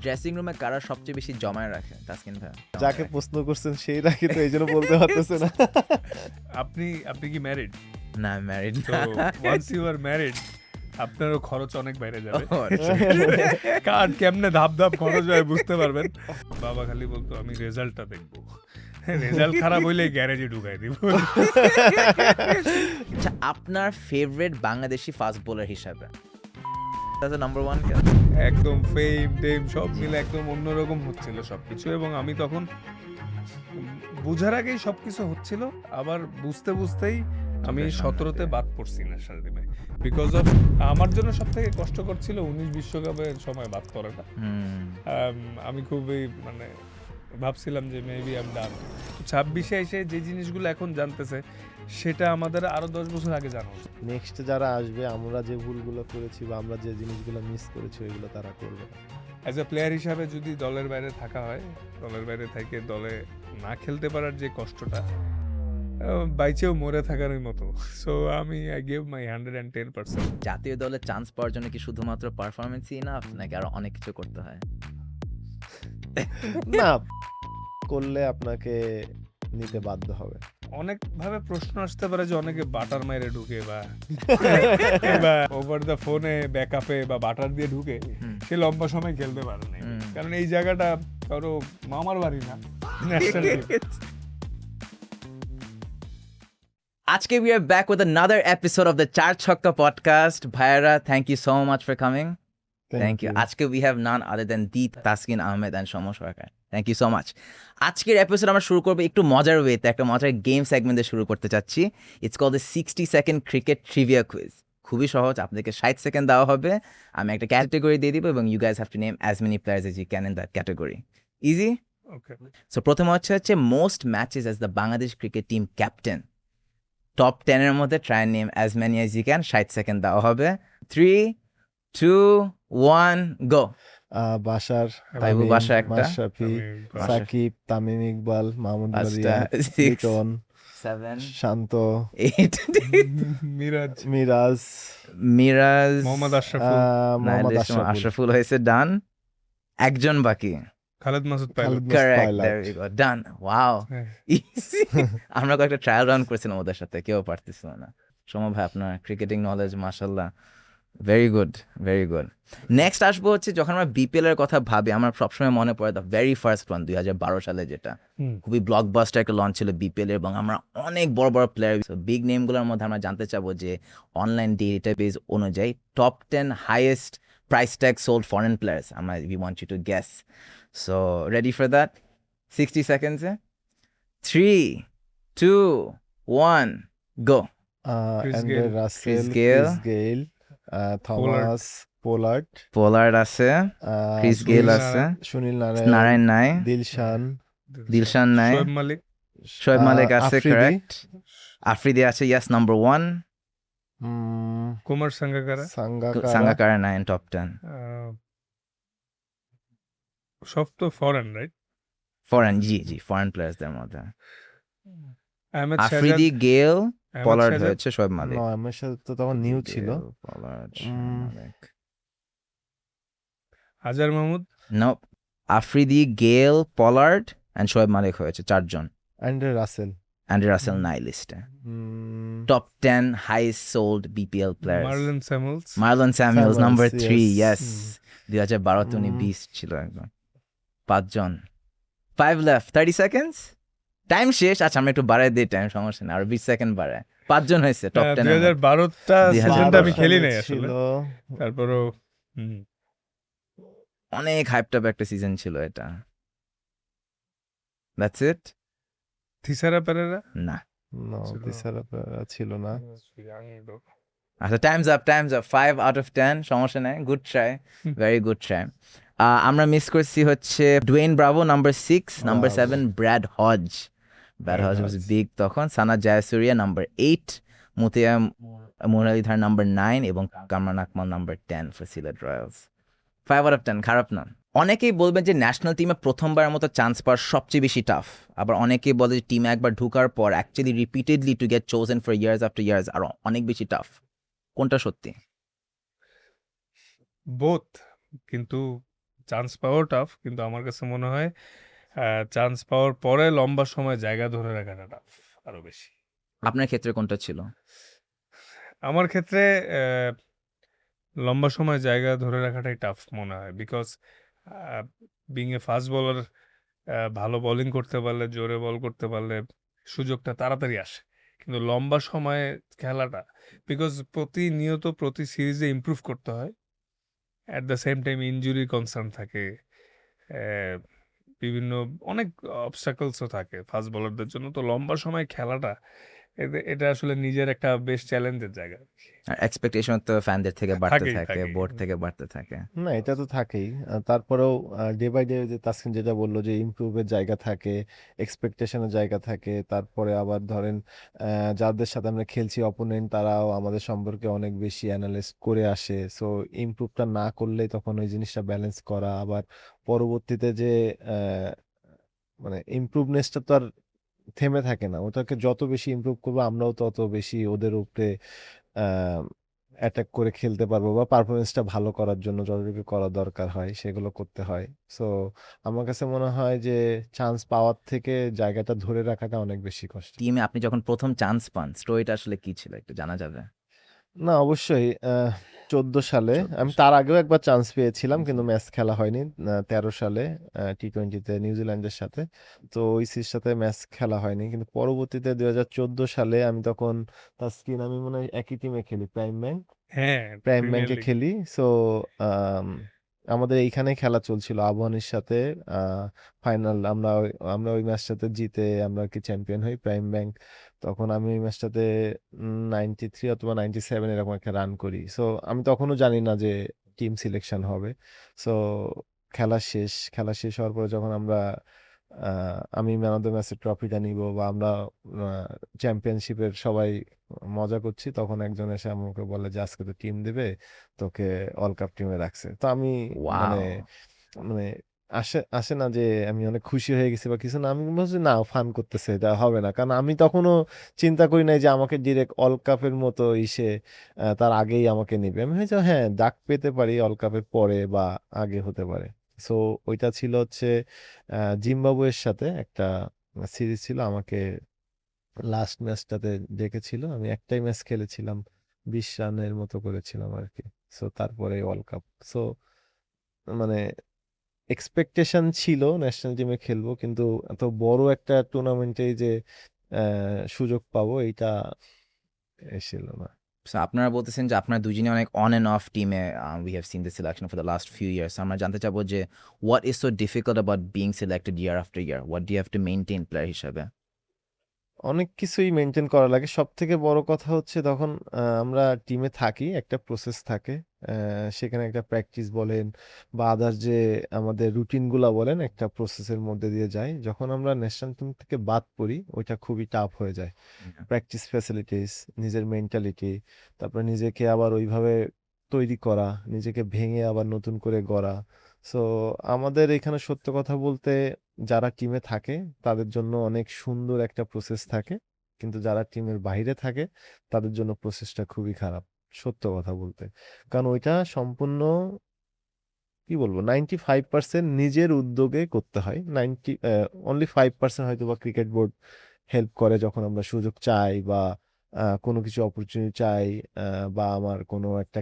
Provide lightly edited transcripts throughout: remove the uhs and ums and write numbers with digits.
Dressing রুমে কারা সবচেয়ে বেশি জমায় রাখে তাসকিন ভাই? যাকে প্রশ্ন করছেন সেই রাখি তো, এই জন্য বলতে পারতেছে না। আপনি কি ম্যারিড? না, ম্যারিড তো ওয়ান্স ইউ আর ম্যারিড আপনারও খরচ অনেক বাইরে যাবে। আচ্ছা। কার্ড কেমনে ধাপ ধাপ খরচ হয় বুঝতে পারবেন। বাবা খালি বলতো আমি রেজাল্টটা দেখবো, রেজাল্ট খারাপ হইলে গ্যারেজে ঢুকাই দিব। আচ্ছা, আপনার ফেভারিট বাংলাদেশি ফাস্ট বোলার হিসাবে নাম্বার 1 কে? একদম ফেম টেম সব মিলে একদম অন্যরকম হচ্ছিল সবকিছু, এবং আমি তখন বুঝার আগেই সবকিছু হচ্ছিল, আবার বুঝতে বুঝতেই আমি 17তে বাদ পড়ছি ন্যাশনাল টিমে, বিকজ অফ আমার জন্য সব থেকে কষ্টকর ছিল 19 বিশ্বকাপের সময় বাদ পড়াটা। আমি খুবই মানে ভাবছিলাম যে মেবি আই এম ডান। 26-এ এসে যে জিনিসগুলো এখন জানতেছে সেটা আমাদের আরো 10 বছর আগে জানা উচিত। নেক্সট যারা আসবে, আমরা যে ভুলগুলো করেছি বা আমরা যে জিনিসগুলো মিস করেছি ওইগুলো তারা করবে না। অ্যাজ এ প্লেয়ার হিসাবে যদি দলের বাইরে থাকা হয়, দলের বাইরে থেকে দলে না খেলতে পারার যে কষ্টটা, বাইচেও মরে থাকারই মতো। সো আমি আই গিভ মাই 110%। জাতীয় দলে চান্স পাওয়ার জন্য কি শুধুমাত্র পারফরমেন্সই ইনাফ নাকি আরো অনেক কিছু করতে হয়? না, করলে আপনাকে নিতে বাধ্য হবে। অনেক ভাবে প্রশ্ন আসতে পারে যে অনেকে বাটার মাইরে ঢুকে বা ওভার দ্য ফোনে ব্যাকআপে বা বাটার দিয়ে ঢুকে, সে লম্বা সময় খেলতে পারে না, কারণ এই জায়গাটা কারো মামার বাড়ি না, ন্যাশনাল টিম। আজকে we are back with another episode of the Char Chokka podcast. Bhaira, thank you so much for coming. Thank you. আজকে we have none other than the Taskin Ahmed and Shomo Sharkar. Thank you so much. আজকের episode আমরা শুরু করবো একটু মজার ওয়েতে, একটা মজার গেম সেগমেন্ট দিয়ে শুরু করতে চাচ্ছি। It's called the 60-second cricket trivia quiz. খুবই সহজ, আপনাদেরকে 60 সেকেন্ড দেওয়া হবে, আমি একটা ক্যাটাগরি দিয়ে দিব এবং you guys have to name as many players as you can in that category. Easy? Okay. So প্রথম হচ্ছে most matches as the Bangladesh cricket team captain. Top 10 এর মধ্যে try name as many as you can, 60 second দেওয়া হবে। 3, 2, 1 গো। Bashar, তাইবুল Basha একটা, মাশরাফি, সাকিব, তামিম ইকবাল, মাহমুদ 5টা, রিয়াদ, 6, লিটন, 7, শান্ত, 8, মিরাজ, মিরাজ, মোহাম্মদ আশরাফুল, মোহাম্মদ আশরাফুল হয়েছে done. একজন বাকি, Khaled Masud Pilot. Khaled correct, Pilot. There you go, done. Wow, easy. আমরা কয়েকটা ট্রায়াল রান করেছিলাম ওদের সাথে, কেউ পারতেছিল না। সোমা ভাই, আপনার ক্রিকেটিং নলেজ মাশাআল্লাহ very good, very good. Next আসবো হচ্ছে, যখন আমরা বিপিএল এর কথা ভাবি আমার সবসময় মনে পড়ে দ্য ভেরি ফার্স্ট ওয়ান 2012 সালে, যেটা খুবই ব্লকবাস্টার একটা লঞ্চ ছিল বিপিএল এর, এবং আমরা অনেক বড় বড় প্লেয়ার, বিগ নেমগুলোর মধ্যে আমরা জানতে চাবো যে অনলাইন ডেটাবেস অনুযায়ী top 10 highest price tag sold foreign players. আমরা we want you to guess. So ready for that? 60 সেকেন্ডসে 3, 2, 1 go. Andre Russell, Chris Gayle, Chris Gayle, Thomas Pollard আছে, ক্রিস গেল আছে, সুনীল নারায়ণ নাই, দিলশান নাই, শোয়েব মালিক আছে, কারেক্ট। আফ্রিদি আছে, ইয়েস, নাম্বার 1। কুমার সাঙ্গাকারা নাই ইন টপ 10। সব তো ফরেন, রাইট? ফরেন, জি, ফরেন প্লেয়ার্সদের মধ্যে আফ্রিদি, গেল, পোলার্ড হচ্ছে, শোয়েব মালিক। আমার সাথে তো তখন নিউ ছিল। আজহার মাহমুদ, নো। আফ্রিদি, গেল, পোলার্ড এন্ড শোয়েব মালিক হয়েছে 4 জন। অ্যান্ড্রে রাসেল নাই লিস্টে। Top 10 highest sold BPL players. Marlon Samuels number 3, yes. 2012 তে উনি 20 ছিল একদম। 5 জন। 5 লেফট, 30 সেকেন্ডস। টাইম শেষ। আচ্ছা, আমরা একটু বাড়াই দিই টাইম, সমস্যা নেই, আর 20 সেকেন্ড বাড়ায়। 5 জন হয়েছে টপ 10 এর। 2012টা সিজনটা আমি খেলি নাই আসলে, তারপরও অনেক হাইপড আপ একটা সিজন ছিল এটা। That's it. থিসারা পেরেরা না, ছিল না। আচ্ছা, টাইমস আপ। 5 out of 10, সমস্যা নাই, good try, very good try. আমরা মিস করছি হচ্ছে Dwayne Bravo number 6, number 7 Brad Hodge was big তখন, সানা জায়াসুরিয়া নাম্বার 8, মুতিয়া মুরালিধর নাম্বার 9 এবং Kamran Akmal number 10 for Sylhet Royals. 5 out of 10 খারাপ না। অনেকেই বলবেন যে ন্যাশনাল টিমে প্রথমবারের মতো চান্স পাওয়ার সবচেয়ে বেশি টাফ, আবার অনেকেই বলে যে টিমে একবার ঢুকার পর actually repeatedly to get chosen for years after years আরো অনেক বেশি টাফ। কোনটা সত্যি? বোথ, কিন্তু চান্স পাওয়াও টাফ, কিন্তু আমার কাছে মনে হয় চান্স পাওয়ার পরে লম্বা সময় জায়গা ধরে রাখাটা টাফ আরো বেশি। আপনার ক্ষেত্রে কোনটা ছিল? আমার ক্ষেত্রে লম্বা সময় জায়গা ধরে রাখাটাই টাফ মনে হয়, because being a fast bowler ভালো বোলিং করতে পারলে, জোরে বল করতে পারলে সুযোগটা তাড়াতাড়ি আসে, কিন্তু লম্বা সময়ে খেলাটা, বিকজ প্রতিনিয়ত প্রতি সিরিজে ইমপ্রুভ করতে হয়, at the same time injury concern থাকে, আহ, বিভিন্ন অনেক অবস্টাকলসও থাকে ফাস্ট বোলারদের জন্য। তো লম্বা সময় খেলাটা এটা আসলে নিজের একটা বেশ চ্যালেঞ্জের জায়গা। আর এক্সপেকটেশন তো ফ্যানদের থেকে বাড়তে থাকেই থাকে, থাকেই বোর্ড থেকে বাড়তে থাকে। না, এটা তো থাকেই। তারপরেও ডে বাই ডে যে তাসকিন যেটা বললো যে ইমপ্রুভের জায়গা থাকে, এক্সপেকটেশনের জায়গা থাকে। তারপরে আবার ধরেন যাদের সাথে আমরা খেলছি অপোনেন্ট, তারাও আমাদের সম্পর্কে অনেক বেশি অ্যানালাইজ করে আসে। সো ইমপ্রুভটা না করলেই তখন ওই জিনিসটা ব্যালেন্স করা, আবার পরবর্তীতে যে আহ, মানে ইমপ্রুভনেসটা তো আর থেমে থাকে না। ওটাকে যত বেশি ইমপ্রুভ করবো আমরাও তত বেশি ওদের উপরে অ্যাটাক করে খেলতে পারবো, বা পারফরমেন্সটা ভালো করার জন্য যতটুকু করা দরকার হয় সেগুলো করতে হয়। সো আমার কাছে মনে হয় যে চান্স পাওয়ার থেকে জায়গাটা ধরে রাখাটা অনেক বেশি কষ্ট। টিমে আপনি যখন প্রথম চান্স পান, স্টোরিটা আসলে কি ছিল একটু জানা যাবে? না, অবশ্যই 14 সালে 14 আমি সালে। তার আগেও একবার চান্স পেয়েছিলাম, কিন্তু জি। ম্যাচ খেলা হয়নি। 13 সালে T20-তে নিউজিল্যান্ডের সাথে, তো ওই সিরিজটাতে সাথে ম্যাচ খেলা হয়নি। কিন্তু পরবর্তীতে 2014 সালে আমি তখন তাসকিন, আমি মনে হয় একই টিমে খেলি, প্রাইম ব্যাংক, হ্যাঁ, প্রাইম প্রিমিয়ার ব্যাংকে লিগ। খেলি। সো আমাদের এইখানে খেলা চলছিল আবাহনীর সাথে ফাইনাল। আমরা ওই ম্যাচটাতে জিতে আমরা কি চ্যাম্পিয়ন হই প্রাইম ব্যাংক। তখন আমি ওই ম্যাচটাতে 93 অথবা 97 এরকম একটা রান করি। সো আমি তখনও জানি না যে টিম সিলেকশন হবে। সো খেলা শেষ হওয়ার পরে যখন আমি ম্যান অফ দ্য ম্যাচের ট্রফিটা নিব, বা আমরা চ্যাম্পিয়নশিপের সবাই মজা করছি, তখন একজন এসে আমাকে বলে যে আজকে তো টিম দেবে, তোকে অল কাপ টিমে রাখছে। তো আমি মানে ওয়াও। মানে আসে আসে না যে আমি অনেক খুশি হয়ে গেছি বা কিছু না, আমি বলছি না, ফান করতেছে, এটা হবে না। কারণ আমি তখনও চিন্তা করি নাই যে আমাকে ডিরেক্ট অল কাপের মতো ইসে তার আগেই আমাকে নিবে। আমি হয়তো হ্যাঁ ডাক পেতে পারি অল কাপের পরে বা আগে হতে পারে। সো ওইটা ছিল হচ্ছে জিম্বাবুয়ের সাথে একটা সিরিজ ছিল। আমাকে লাস্ট ম্যাচটাতে ডেকেছিল, আমি একটাই ম্যাচ খেলেছিলাম, 20 রানের মতো করেছিলাম আর কি। সো তারপরে ওয়ার্ল্ড কাপ। সো মানে এক্সপেকটেশন ছিল ন্যাশনাল টিমে খেলবো, কিন্তু এত বড় একটা টুর্নামেন্টে যে সুযোগ পাবো এইটা ছিল না। So আপনারা বলতেছেন যে আপনারা দুজনে অনেক অন অ্যান্ড অফ টিমে, we have seen the selection for the last few years. আমরা জানতে চাবো যে what is so difficult about being selected year after year? What do you have to maintain player হিসাবে? অনেক কিছুই মেনটেন করা লাগে। সব থেকে বড় কথা হচ্ছে তখন আমরা টিমে থাকি, একটা প্রসেস থাকে। সেখানে একটা প্র্যাকটিস বলেন বা আদার যে আমাদের রুটিনগুলা বলেন, একটা প্রসেসের মধ্যে দিয়ে যায়। যখন আমরা ন্যাশনাল টিম থেকে বাদ পড়ি, ওইটা খুবই টাফ হয়ে যায়। প্র্যাকটিস ফ্যাসিলিটিস, নিজের মেন্টালিটি, তারপর নিজেকে আবার ওইভাবে তৈরি করা, নিজেকে ভেঙে আবার নতুন করে গড়া। সো আমাদের এখানে সত্য কথা বলতে যারা টিমে থাকে তাদের জন্য অনেক সুন্দর একটা প্রসেস থাকে, কিন্তু যারা টিমের বাইরে থাকে তাদের জন্য প্রসেসটা খুবই খারাপ, সত্য কথা বলতে। কারণ ওইটা সম্পূর্ণ কি বলবো 95% নিজের উদ্যোগে করতে হয়। অনলি 5% হয়তো বা ক্রিকেট বোর্ড হেল্প করে যখন আমরা সুযোগ চাই, বা কোনো কিছু অপরচুনিটি চাই, বা আমার কোনো একটা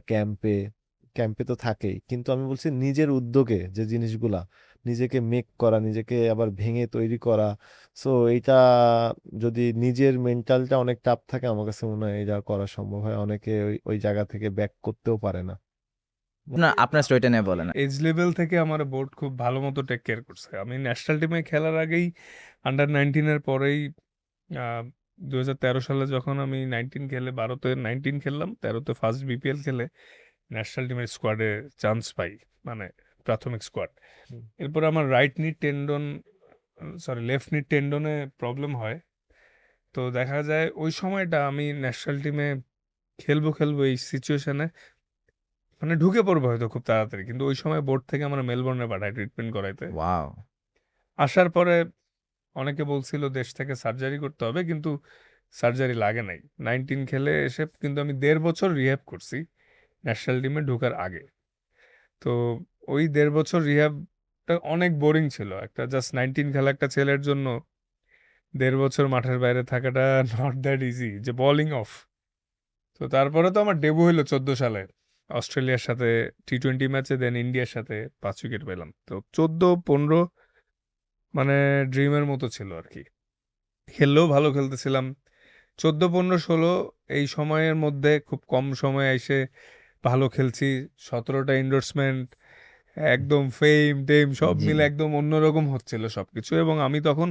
ক্যাম্পে তো থাকেই। কিন্তু আমি বলছি নিজের উদ্যোগে যে জিনিসগুলা, নিজেকে মেক করা, নিজেকে আবার ভেঙে তৈরি করা। সো এইটা যদি নিজের মেন্টালটা অনেক টাফ থাকে, আমার কাছে মনে হয় এটা করা সম্ভব হয়। অনেকে ওই ওই জায়গা থেকে ব্যাক করতেও পারে না। আপনার স্টোরিটা নিয়ে বলেন। এজ লেভেল থেকে আমার বোর্ড খুব ভালো মতো টেক কেয়ার করছে। আমি ন্যাশনাল টিমে খেলার আগেই, আন্ডার 19-এর পরেই, 2013 সালে যখন আমি 19 খেলে, 12তে 19 খেললাম, 13তে ফার্স্ট বিপিএল খেলে ন্যাশনাল টিমের স্কোয়াডে চান্স পাই, মানে প্রাথমিক স্কোয়াড। হুম। এরপর আমার লেফট নি টেন্ডনে প্রবলেম হয়। তো দেখা যায় ওই সময়টা আমি ন্যাশনাল টিমে খেলবো এই সিচুয়েশনে, মানে ঢুকে পড়বো হয়তো খুব তাড়াতাড়ি, কিন্তু ওই সময় বোর্ড থেকে আমার মেলবোর্নে পাঠায় ট্রিটমেন্ট করাইতে। ওয়াও। আসার পরে অনেকে বলছিল দেশ থেকে সার্জারি করতে হবে, কিন্তু সার্জারি লাগে নাই। 19 খেলে এসে কিন্তু আমি 1.5 বছর রিহ্যাব করছি ন্যাশনাল টিমে ঢোকার আগে। তো ওই 1.5 বছর রিহ্যাবটা অনেক বোরিং ছিল। একটা জাস্ট 19 খেলা একটা ছেলের জন্য 1.5 বছর মাঠের বাইরে থাকাটা নট দ্যাট ইজি, যে বলিং অফ। তো তারপরে তো আমার ডেবু হইলো 14 সালে অস্ট্রেলিয়ার সাথে টি-20 ম্যাচে, দেন ইন্ডিয়ার সাথে 5 উইকেট পেলাম। তো 14-15 মানে ড্রিমের মতো ছিল আর কি। খেললেও ভালো খেলতেছিলাম। 14-15-16 এই সময়ের মধ্যে খুব কম সময়ে এসে ভালো খেলছি। 17টা এন্ডোর্সমেন্ট, একদম ফেম-টেম সব জি। মিলে একদম অন্যরকম হচ্ছিল সবকিছু, এবং আমি তখন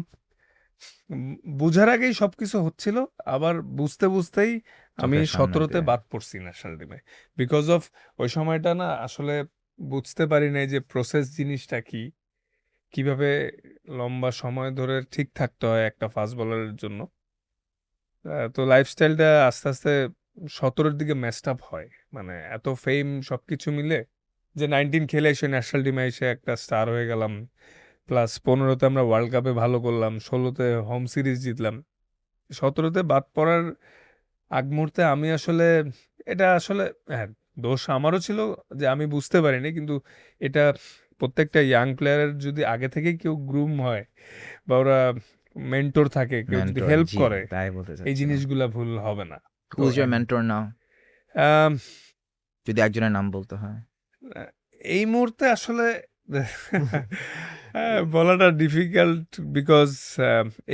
বুঝার আগেই সবকিছু হচ্ছিল। আবার বুঝতে বুঝতেই আমি চোখের সামনে 17তে দিয়ে। বাদ পড়ছি ন্যাশনাল টিমে। বিকজ অফ ওই সময়টা না আসলে বুঝতে পারি নাই যে প্রসেস জিনিসটা কি, কিভাবে লম্বা সময় ধরে ঠিক থাকতে হয় একটা ফাস্ট বলারের জন্য। তো লাইফস্টাইলটা আস্তে আস্তে 17-র দিকে মেসড আপ হয়। মানে এত ফেম সবকিছু মিলে, যে 19 খেলে এসে ন্যাশনাল টিমে এসে একটা স্টার হয়ে গেলাম, প্লাস 15তে আমরা ওয়ার্ল্ড কাপে ভালো করলাম, 16তে হোম সিরিজ জিতলাম। 17তে বাদ পড়ার আগ মুহূর্তে আমি আসলে, এটা আসলে হ্যাঁ, দোষ আমারও ছিল যে আমি বুঝতে পারিনি। কিন্তু এটা প্রত্যেকটা ইয়াং প্লেয়ারের যদি আগে থেকেই কেউ গ্রুম হয় বা ওরা মেন্টর থাকে, কেউ যদি মেন্টর, হেল্প জি, করে, তাই বলতে এই চাচ্ছিলাম। জিনিসগুলা ভুল হবে না। তো হুজ ইউর মেন্টর নাও, আম, যদি একজনের নাম বলতে হয়? এই মুহূর্তে আসলে বলাটা ডিফিকাল্ট, বিকজ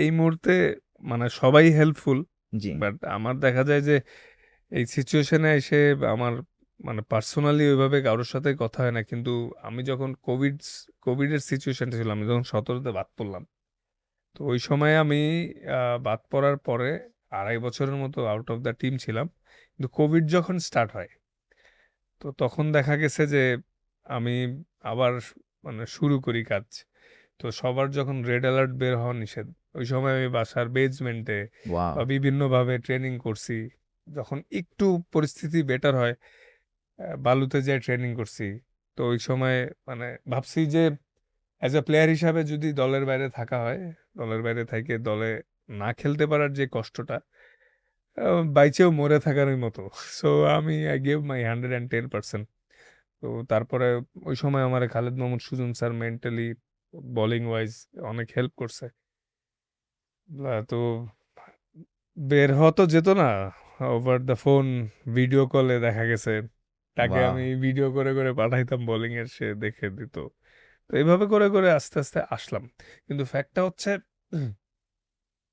এই মুহূর্তে মানে সবাই হেল্পফুল, জি। বাট আমার দেখা যায় যে এই সিচুয়েশনে এসে আমার মানে পার্সোনালি ওইভাবে কারোর সাথে কথা হয় না। কিন্তু আমি যখন কোভিডের সিচুয়েশনটা ছিল, আমি যখন 17তে বাদ পড়লাম, তো ওই সময় আমি বাদ পড়ার পরে 2.5 বছরের মতো আউট অফ দ্য টিম ছিলাম। কিন্তু কোভিড যখন স্টার্ট হয়, তো তখন দেখা গেছে যে আমি আবার মানে শুরু করি কাজ। তো সবার যখন রেড অ্যালার্ট বের হওয়া নিষেধ, ওই সময় আমি বাসার বেজমেন্টে ওয়াও। বা বিভিন্নভাবে ট্রেনিং করছি। যখন একটু পরিস্থিতি বেটার হয়, বালুতে যেয়ে ট্রেনিং করছি। তো ওই সময় মানে ভাবছি যে অ্যাজ এ প্লেয়ার হিসাবে যদি দলের বাইরে থাকা হয়, দলের বাইরে থেকে দলে না খেলতে পারার যে কষ্টটা, বাইচেও মরে থাকারই মতো। সো আমি আই গেভ মাই 110%। তো তারপরে ওই সময় আমার Khaled Mahmud Sujon sir mentally, bowling wise অনেক হেল্প করছে। তো বের হওয়া তো যেত না, ওভার দ্য ফোন ভিডিও কলে দেখা গেছে তাকে ওয়াও। আমি ভিডিও করে করে পাঠাইতাম বোলিং এর, সে দেখে দিত। তো এইভাবে করে করে আস্তে আস্তে আসলাম। কিন্তু ফ্যাক্টটা হচ্ছে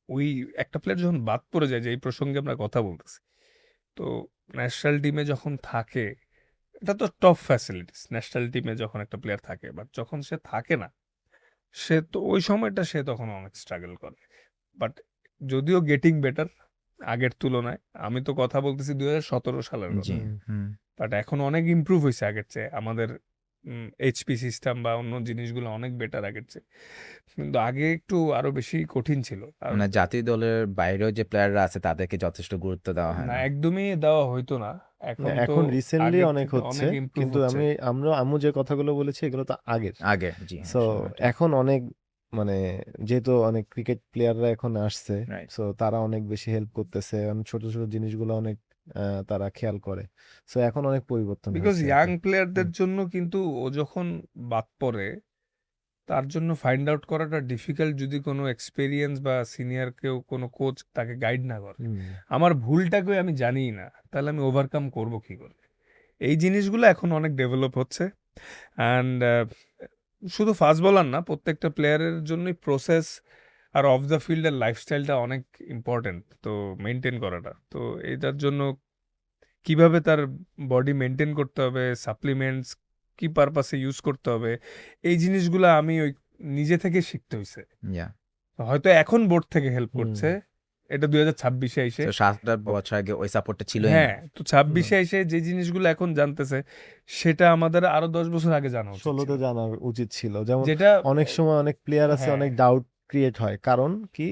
ওই একটা প্লেয়ার যখন বাদ পড়ে যায়, যে এই প্রসঙ্গে আমরা কথা বলতেছি, তো ন্যাশনাল টিমে যখন থাকে, এটা তো টপ ফ্যাসিলিটিস ন্যাশনাল টিমে যখন একটা প্লেয়ার থাকে, বাট যখন সে থাকে না, সে তো ওই সময়টা সে তখন অনেক স্ট্রাগল করে। বাট যদিও গেটিং বেটার আগের তুলনায়, আমি তো কথা বলতেছি 2017 সালের জি। কথা, হুম। বাট এখন অনেক ইমপ্রুভ হয়েছে আগের চেয়ে। আমাদের এইচপি সিস্টেম বা অন্য জিনিসগুলো অনেক বেটার আগের চেয়ে। কিন্তু আগে একটু আরো বেশি কঠিন ছিল। আর মানে জাতীয় দলের বাইরেও যে প্লেয়াররা আছে তাদেরকে যথেষ্ট গুরুত্ব দেওয়া হয় না, না। একদমই দেওয়া হইতো না। না, এখন তো এখন রিসেন্টলি আগের অনেক থেকে হচ্ছে, অনেক ইমপ্রুভ কিন্তু হচ্ছে। আমু যে কথাগুলো বলেছি এগুলো তো আগের। আগে, জি, সো হ্যাঁ, সময়টা। এখন অনেক মানে যেহেতু অনেক ক্রিকেট প্লেয়াররা এখন আসছে, রাইট। সো তারা অনেক বেশি হেল্প করতেছে, ছোট ছোট জিনিসগুলো অনেক তারা খেয়াল করে। সো এখন অনেক পরিবর্তন বিকজ হয়েছে আর ইয়াং কি। প্লেয়ারদের জন্য কিন্তু ও যখন বাদ পড়ে, তার জন্য ফাইন্ড আউট করাটা ডিফিকাল্ট যদি কোনো এক্সপেরিয়েন্স বা সিনিয়র কেউ, কোনো কোচ তাকে গাইড না করে। হুম। আমার ভুলটাকে আমি জানিই না, তাহলে আমি ওভারকাম করব কি করে? এই জিনিসগুলো এখন অনেক ডেভেলপ হচ্ছে। অ্যান্ড শুধু ফাস্ট বলার না, প্রত্যেকটা প্লেয়ারের জন্যই প্রসেস আর অফ দ্য ফিল্ডের লাইফস্টাইলটা অনেক ইম্পর্টেন্ট, তো মেনটেন করাটা। তো এটার জন্য কিভাবে তার বডি মেনটেন করতে হবে, সাপ্লিমেন্টস কি পারপাসে ইউজ করতে হবে, এই জিনিসগুলো আমি ওই নিজে থেকে শিখতে হয়েছে। ইয়া। হয়তো এখন বোর্ড থেকে হেল্প হুম। করছে, এটা 2026-এ এসে। তো 7 বছর আগে ওই সাপোর্টটা ছিলই না। হ্যাঁ, তো 26-এ এসে যে জিনিসগুলো এখন জানতেছে, সেটা আমাদের আরো 10 বছর আগে জানা উচিত 16তে ছিল। জানা উচিত ছিল। যেমন যেটা অনেক সময় অনেক প্লেয়ার আছে, হ্যাঁ, অনেক ডাউট ক্রিয়েট হয়, কারণ কি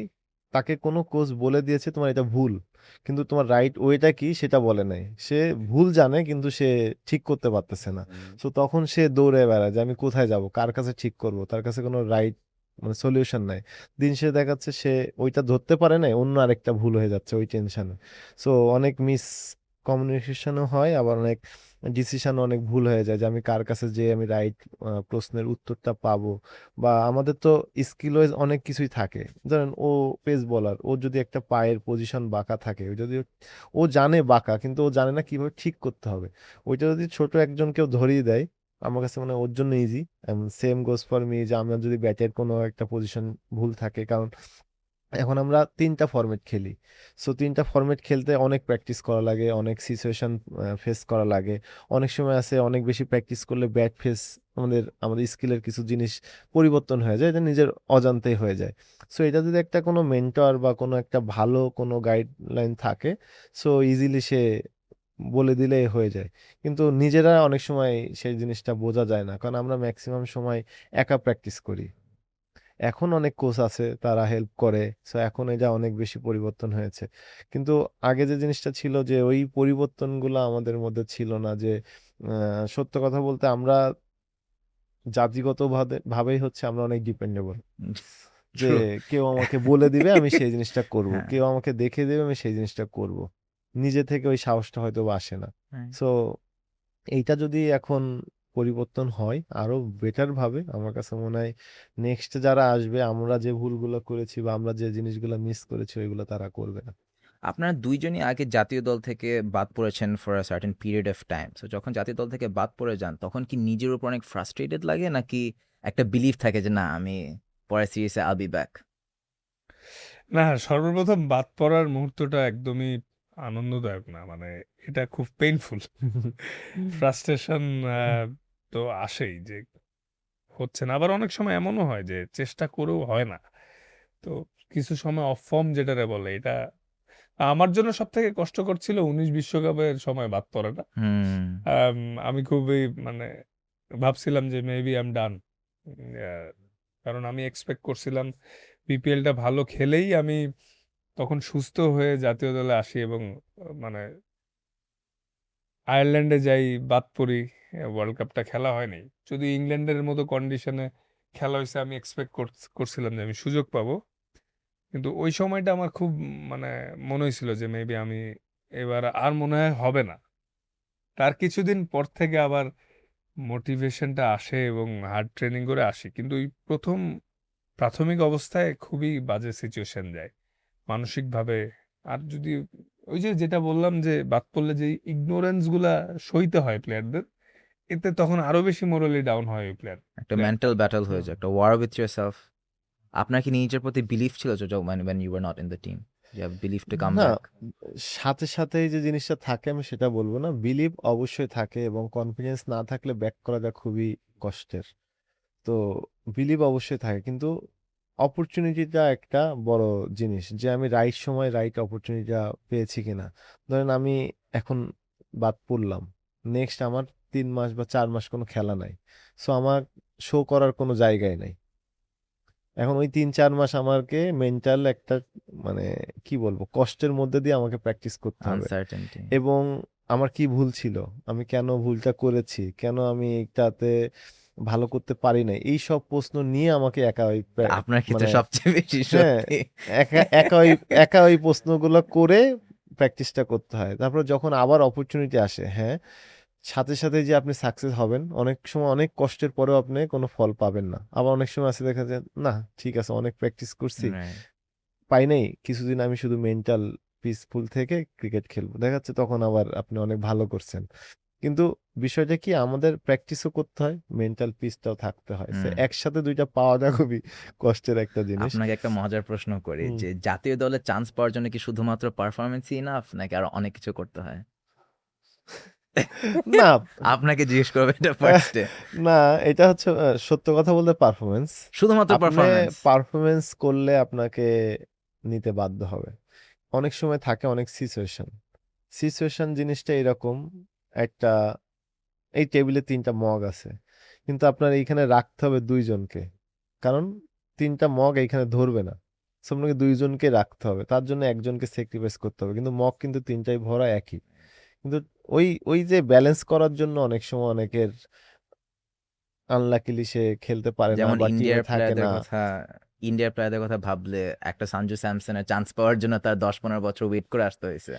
তাকে কোনো কোচ বলে দিয়েছে তোমার এটা ভুল, কিন্তু তোমার রাইট ওয়েটা কি সেটা বলে নাই। সে ভুল জানে কিন্তু সে ঠিক করতে পারতেছে না। তো তখন সে দৌড়ে বেড়ায় যে আমি কোথায় যাব, কার কাছে ঠিক করব, তার কাছে কোনো রাইট মানে সলিউশন নাই। দিন শেষে দেখাচ্ছে সে ওইটা ধরতে পারে নাই, অন্য আরেকটা ভুল হয়ে যাচ্ছে ওই টেনশনে। সো অনেক মিস কমিউনিকেশনও হয়, আবার অনেক ডিসিশনও অনেক ভুল হয়ে যায় যে আমি কার কাছে যেয়ে আমি রাইট প্রশ্নের উত্তরটা পাবো। বা আমাদের তো স্কিল ওয়াইজ অনেক কিছুই থাকে, ধরেন ও পেস বলার, ও যদি একটা পায়ের পজিশন বাঁকা থাকে, ও যদি ও জানে বাঁকা কিন্তু ও জানে না কিভাবে ঠিক করতে হবে, ওইটা যদি ছোট একজন কেউ ধরিয়ে দেয় আমার কাছে মানে ওর জন্য easy. Same goes for me, যে আমার যদি ব্যাটের কোনো একটা পজিশন ভুল থাকে, কারণ এখন আমরা 3টা ফরম্যাট খেলি। সো 3টা ফরম্যাট খেলতে অনেক প্র্যাকটিস করা লাগে, অনেক সিচুয়েশন ফেস করা লাগে। অনেক সময় আছে অনেক বেশি প্র্যাকটিস করলে ব্যাট ফেস আমাদের আমাদের স্কিলের কিছু জিনিস পরিবর্তন হয়ে যায়, এটা নিজের অজান্তেই হয়ে যায়। সো এটা যদি একটা কোনো মেন্টর বা কোনো একটা ভালো কোনো গাইডলাইন থাকে, সো ইজিলি সে বলে দিলে হয়ে যায়। কিন্তু নিজেরা অনেক সময় সেই জিনিসটা বোঝা যায় না, কারণ আমরা ম্যাক্সিমাম সময় একা প্র্যাকটিস করি। এখন অনেক কোচ আছে, তারা হেল্প করে। সো এখন এটা অনেক বেশি পরিবর্তন হয়েছে। কিন্তু আগে যে জিনিসটা ছিল যে ওই পরিবর্তনগুলো আমাদের মধ্যে ছিল না, যে সত্য কথা বলতে আমরা জাতিগত ভাবেই হচ্ছে আমরা অনেক ডিপেন্ডেবল, যে ট্রু। কেউ আমাকে বলে দিবে আমি সেই জিনিসটা করব, হ্যাঁ, কেউ আমাকে দেখে দেবে আমি সেই জিনিসটা করব। নিজে থেকে ওই সাহসটা হয়তো বা আসে না। হ্যাঁ। সো এইটা যদি এখন পরিবর্তন হয় আরো বেটার ভাবে, আমার কাছে মনে হয় নেক্সট যারা আসবে আমরা যে ভুলগুলো করেছি বা আমরা যে জিনিসগুলো মিস করেছি ওইগুলো তারা করবে না। আপনারা দুইজনই আগে জাতীয় দল থেকে বাদ পড়েছেন for a certain period of time. So যখন জাতীয় দল থেকে বাদ পড়ে যান তখন কি নিজের উপর অনেক ফ্রাস্ট্রেটেড লাগে নাকি একটা বিলিভ থাকে যে না আমি পরের সিরিজে আল বি ব্যাক? না, সর্বপ্রথম বাদ পড়ার মুহূর্তটা একদমই আনন্দদায়ক না, মানে এটা খুব পেইনফুল। ফ্রাস্ট্রেশন তো আসেই যে হচ্ছে না, আবার অনেক সময় এমনও হয় যে চেষ্টা করেও হয় না। তো কিছু সময় অফ ফর্ম যেটারে বলে, এটা আমার জন্য সব থেকে কষ্টকর ছিল 19 বিশ্বকাপের সময় বাদ পড়াটা। হুম। আম, আমি খুবই মানে ভাবছিলাম যে মেবি আই এম ডান, কারণ আমি এক্সপেক্ট করছিলাম বিপিএলটা ভালো খেলেই আমি তখন সুস্থ হয়ে জাতীয় দলে আসি এবং মানে আয়ারল্যান্ডে যাই, বাদ পড়ি, ওয়ার্ল্ড কাপটা খেলা হয়নি। যদি ইংল্যান্ডের মতো কন্ডিশনে খেলা হয়েছে আমি এক্সপেক্ট করছিলাম যে আমি সুযোগ পাবো, কিন্তু ওই সময়টা আমার খুব মানে মনে হয়েছিল যে মেবি আমি এবার আর মনে হয় হবে না। তার কিছুদিন পর থেকে আবার মোটিভেশনটা আসে এবং হার্ড ট্রেনিং করে আসি, কিন্তু ওই প্রথম প্রাথমিক অবস্থায় খুবই বাজে সিচুয়েশন যায় মানসিকভাবে। আর যদি ওই যে যেটা বললাম যে বাদ পড়লে যে ইগনোরেন্স গুলা সইতে হয় প্লেয়ারদের, এতে তখন আরো বেশি মোরালি ডাউন হয় ওই একটা প্লেয়ারটা। মেন্টাল ব্যাটল হয়ে হুম। যায়, একটা ওয়ার উইথ ইয়োরসেলফ। আপনার কি নিজের প্রতি বিলিভ ছিল যে when you were not in the team? You have belief to come না, back? সাথে সাথেই যে জিনিসটা থাকে আমি সেটা বলবো না, বিলিভ অবশ্যই থাকে এবং কনফিডেন্স না থাকলে ব্যাক করাটা খুবই কষ্টের। তো বিলিভ অবশ্যই থাকে, কিন্তু অপরচুনিটিটা একটা বড় জিনিস, যে আমি রাইট সময় রাইট অপরচুনিটিটা পেয়েছি কিনা। ধরেন আমি এখন বাদ পড়লাম, নেক্সট আমার 3 মাস বা 4 মাস কোনো খেলা নাই, সো আমার শো করার কোনো জায়গায় নাই। এখন ওই 3-4 মাস আমাকে মেন্টাল একটা মানে কি বলবো কষ্টের মধ্যে দিয়ে আমাকে প্র্যাকটিস করতে হবে। আনসার্টেনটি। এবং আমার কি ভুল ছিল, আমি কেন ভুলটা করেছি, কেন আমি এইটাতে ভালো করতে পারি নাই, এই সব প্রশ্ন নিয়ে আমাকে একা ওই আপনার ক্ষেত্রে মানে সবচেয়ে বেশি হ্যাঁ সত্যি। একা একা ওই একা ওই প্রশ্নগুলো করে প্র্যাকটিসটা করতে হয়। তারপর যখন আবার অপরচুনিটি আসে, হ্যাঁ, সাথে সাথে যে আপনি সাকসেস হবেন, অনেক সময় অনেক কষ্টের পরেও আপনি কোনো ফল পাবেন না। আবার অনেক সময় আছে দেখা যায় না ঠিক আছে অনেক প্র্যাকটিস করছি, Right. পাই নাই, কিছুদিন আমি শুধু মেন্টাল পিসফুল থেকে ক্রিকেট খেলবো, দেখা যাচ্ছে তখন আবার আপনি অনেক ভালো করছেন। কিন্তু বিষয়টা কি আমাদের প্র্যাকটিসও করতে হয়, মেন্টাল পিসটাও থাকতে হয়, সো হুম। একসাথে দুইটা পাওয়াটা খুবই কষ্টের একটা জিনিস। আপনাকে একটা মজার প্রশ্ন করি হুম। যে জাতীয় দলে চান্স পাওয়ার জন্য কি শুধুমাত্র পারফরমেন্সই ইনাফ নাকি আরো অনেক কিছু করতে হয়? না আপনাকে জিজ্ঞেস করবে এটা ফার্স্টে। না, এটা হচ্ছে সত্য কথা বলতে পারফরমেন্স, শুধুমাত্র আপনি পারফরমেন্স? পারফরমেন্স করলে আপনাকে নিতে বাধ্য হবে। অনেক সময় থাকে অনেক সিচুয়েশন জিনিসটা এরকম, একটা এই টেবিলে 3টা মগ আছে, কিন্তু আপনার এইখানে রাখতে হবে 2জনকে, কারণ 3টা মগ এইখানে ধরবে না। সো আপনাকে 2জনকে রাখতে হবে, তার জন্য একজনকে স্যাক্রিফাইস করতে হবে, কিন্তু মগ কিন্তু 3টাই ভরা একই। কিন্তু ওই ওই যে ব্যালেন্স করার জন্য অনেক সময় অনেকের আনলাকিলি সে খেলতে পারে না যেমন বা টিমে থাকে না। ইন্ডিয়ার প্লেয়ারদের কথা ভাবলে একটা সঞ্জু স্যামসনের চান্স পাওয়ার জন্য তার 10-15 বছর ওয়েট করে আসতে হয়েছে।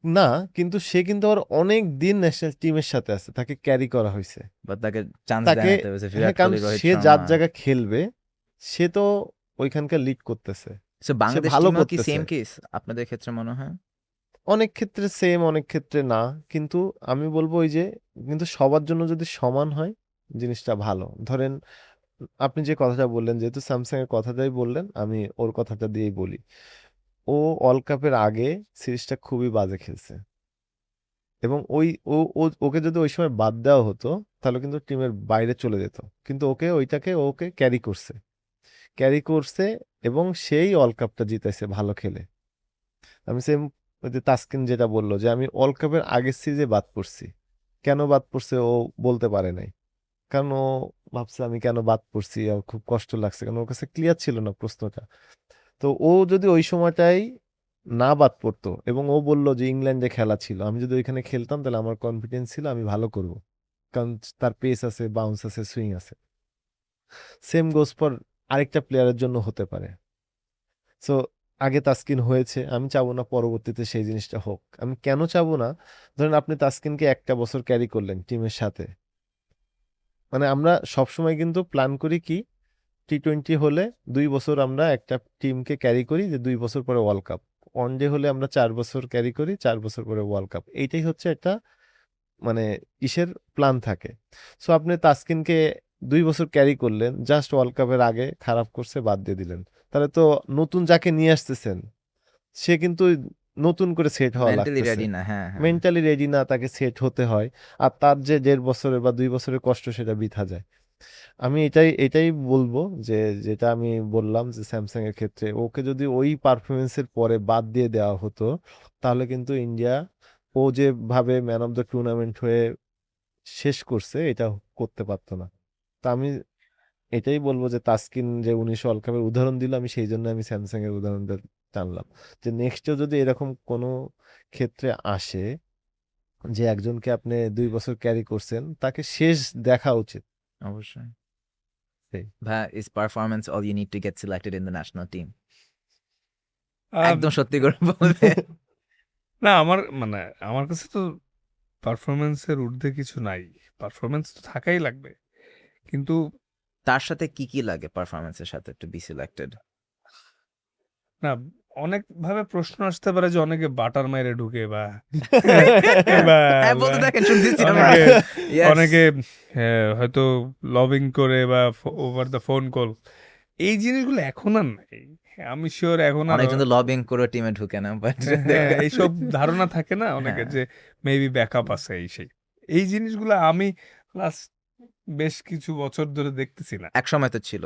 না, কিন্তু সে কিন্তু আবার অনেক দিন ন্যাশনাল টিমের সাথে আছে, তাকে ক্যারি করা হয়েছে। বা তাকে চান্স দেয় তাকে না, তো বিরাট কারণ কোহলি, রোহিত সে শর্মা। যার জায়গা খেলবে সে তো ওইখানকার লিড করতেছে, সো সে বাংলাদেশ ভালো টিমেও কি করতেছে। সেম কেস আপনাদের ক্ষেত্রে মনে হয়? অনেক ক্ষেত্রে সেম, অনেক ক্ষেত্রে না, কিন্তু আমি বলবো ওই যে, কিন্তু সবার জন্য যদি সমান হয় জিনিসটা ভালো। ধরেন আপনি যে কথাটা বললেন, যেহেতু স্যামসাং এর কথাটাই বললেন, আমি ওর কথাটা দিয়েই বলি। ও ওয়ার্ল্ড কাপের আগে সিরিজটা খুবই বাজে খেলছে, এবং ওকে যদি ওই সময় বাদ দেওয়া হতো তাহলে কিন্তু টিমের বাইরে চলে যেত, কিন্তু ওকে ক্যারি করছে এবং সেই ওয়ার্ল্ড কাপটা জিতাইছে ভালো খেলে। আমি সেম ওই যে তাসকিন যেটা বললো যে আমি ওয়ার্ল্ড কাপের আগের সিরিজে বাদ পড়ছি, কেন বাদ পড়ছে ও বলতে পারে নাই, কারণ ও ভাবছে আমি কেন বাদ পড়ছি, আর খুব কষ্ট লাগছে, কারণ ওর কাছে ক্লিয়ার ছিল না প্রশ্নটা। তো ও যদি ওই সময়টাই না বাদ পড়তো এবং ও বলল যে ইংল্যান্ডে খেলা ছিল, আমি যদি ওইখানে খেলতাম তাহলে আমার কনফিডেন্স ছিল আমি ভালো করব, কারণ তার পেস আছে, বাউন্স আছে, সুইং আছে। সেম গোস ফর আরেকটা প্লেয়ারের জন্য হতে পারে। সো আগে তাসকিন হয়েছে, আমি চাবো না পরবর্তীতে সেই জিনিসটা হোক। আমি কেন চাবো না, ধরেন আপনি তাসকিনকে একটা বছর ক্যারি করলেন টিমের সাথে, মানে আমরা সবসময় কিন্তু প্ল্যান করি কি, টি-20 হলে 2 বছর আমরা একটা টিমকে ক্যারি করি, যে 2 বছর পরে ওয়ার্ল্ড কাপ। ওয়ানডে হলে আমরা 4 বছর ক্যারি করি, 4 বছর পরে ওয়ার্ল্ড কাপ। এইটাই হচ্ছে একটা মানে ইসের প্ল্যান থাকে। সো আপনি তাসকিনকে 2 বছর ক্যারি করলেন, জাস্ট ওয়ার্ল্ড কাপের আগে খারাপ করছে, বাদ দিয়ে দিলেন, তাহলে তো নতুন যাকে নিয়ে আসতেছেন সে কিন্তু নতুন করে সেট হওয়া মেন্টালি লাগতেছে, রেডি না, হ্যাঁ হ্যাঁ। মেন্টালি রেডি না, তাকে সেট হতে হয়। আর তার যে 1.5 বছরের বা 2 বছরের কষ্ট সেটা বৃথা যায়। আমি এটাই বলবো যে, যেটা আমি বললাম যে স্যামসাং এর ক্ষেত্রে ওকে যদি ওই পারফরমেন্সের পরে বাদ দিয়ে দেওয়া হতো তাহলে কিন্তু ইন্ডিয়া, ও যেভাবে ম্যান অফ দ্য টুর্নামেন্ট হয়ে শেষ করছে এটা করতে পারতো না। তা আমি এটাই বলবো যে তাসকিন যে 19 ওয়ার্ল্ড কাপের উদাহরণ দিল, আমি সেই জন্য আমি স্যামসাং এর উদাহরণটা টানলাম, যে নেক্সটেও যদি এরকম কোনো ক্ষেত্রে আসে যে একজনকে আপনি 2 বছর ক্যারি করছেন, তাকে শেষ দেখা উচিত। অবশ্যই। সেই। ভাই, is performance all you need to get selected in the national team? Ah, একদম সত্যি করে বলবে। না, আমার কাছে তো পারফরমেন্সের ঊর্ধ্বে কিছু নাই। পারফরমেন্স তো থাকাই লাগবে, কিন্তু তার সাথে কি কি লাগে পারফরম্যান্সের সাথে টু বি সিলেক্টেড? না, অনেক ভাবে প্রশ্ন আসতে পারে যে অনেকে বাটার মাইরে ঢুকে বা হ্যাঁ, বলতে থাকেন, শুনতেছি আমরা। অনেকে Yes. অনেকে হয়তো লবিং করে বা ওভার দ্য ফোন কল, এই জিনিসগুলো এখন আর নাই। আমি শিওর এখন আর অনেকজন তো লবিং করে টিমে ঢুকে না, বাট এইসব ধারণা থাকে না অনেকের, হ্যাঁ। যে মেবি ব্যাকআপ আছে এই জিনিসগুলো আমি লাস্ট বেশ কিছু বছর ধরে দেখতেছি না। এক সময় তো ছিল।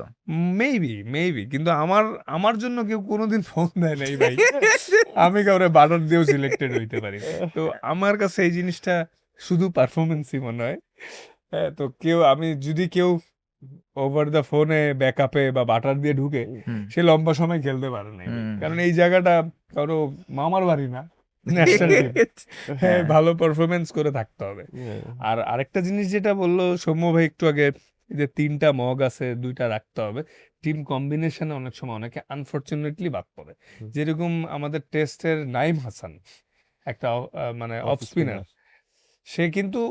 মেবি কিন্তু আমার জন্য কেউ কোনোদিন ফোন দেয় নাই ভাই। আমি কাউরে বাটার দিয়েও সিলেক্টেড হইতে পারি। তো আমার কাছে এই জিনিসটা শুধু পারফরমেন্সই মনে হয়। হ্যাঁ, তো আমি যদি কেউ ওভার দ্য ফোনে ব্যাকআপে বা বাটার দিয়ে ঢুকে, হুম। সে লম্বা সময় খেলতে পারে নাই ভাই। হুম। কারণ এই জায়গাটা কারো মামার বাড়ি না, ন্যাশনাল টিম। হ্যাঁ, ভালো পারফরমেন্স করে থাকতে হবে। আর আরেকটা জিনিস যেটা বললো সৌম্য ভাই একটু আগে, যে 3টা মগ আছে, 2টা রাখতে হবে। টিম কম্বিনেশনে অনেক সময় অনেকে আনফরচুনেটলি বাদ পড়ে। হুম। যেরকম আমাদের টেস্টের নাইম হাসান, একটা মানে অফ স্পিনার, সে কিন্তু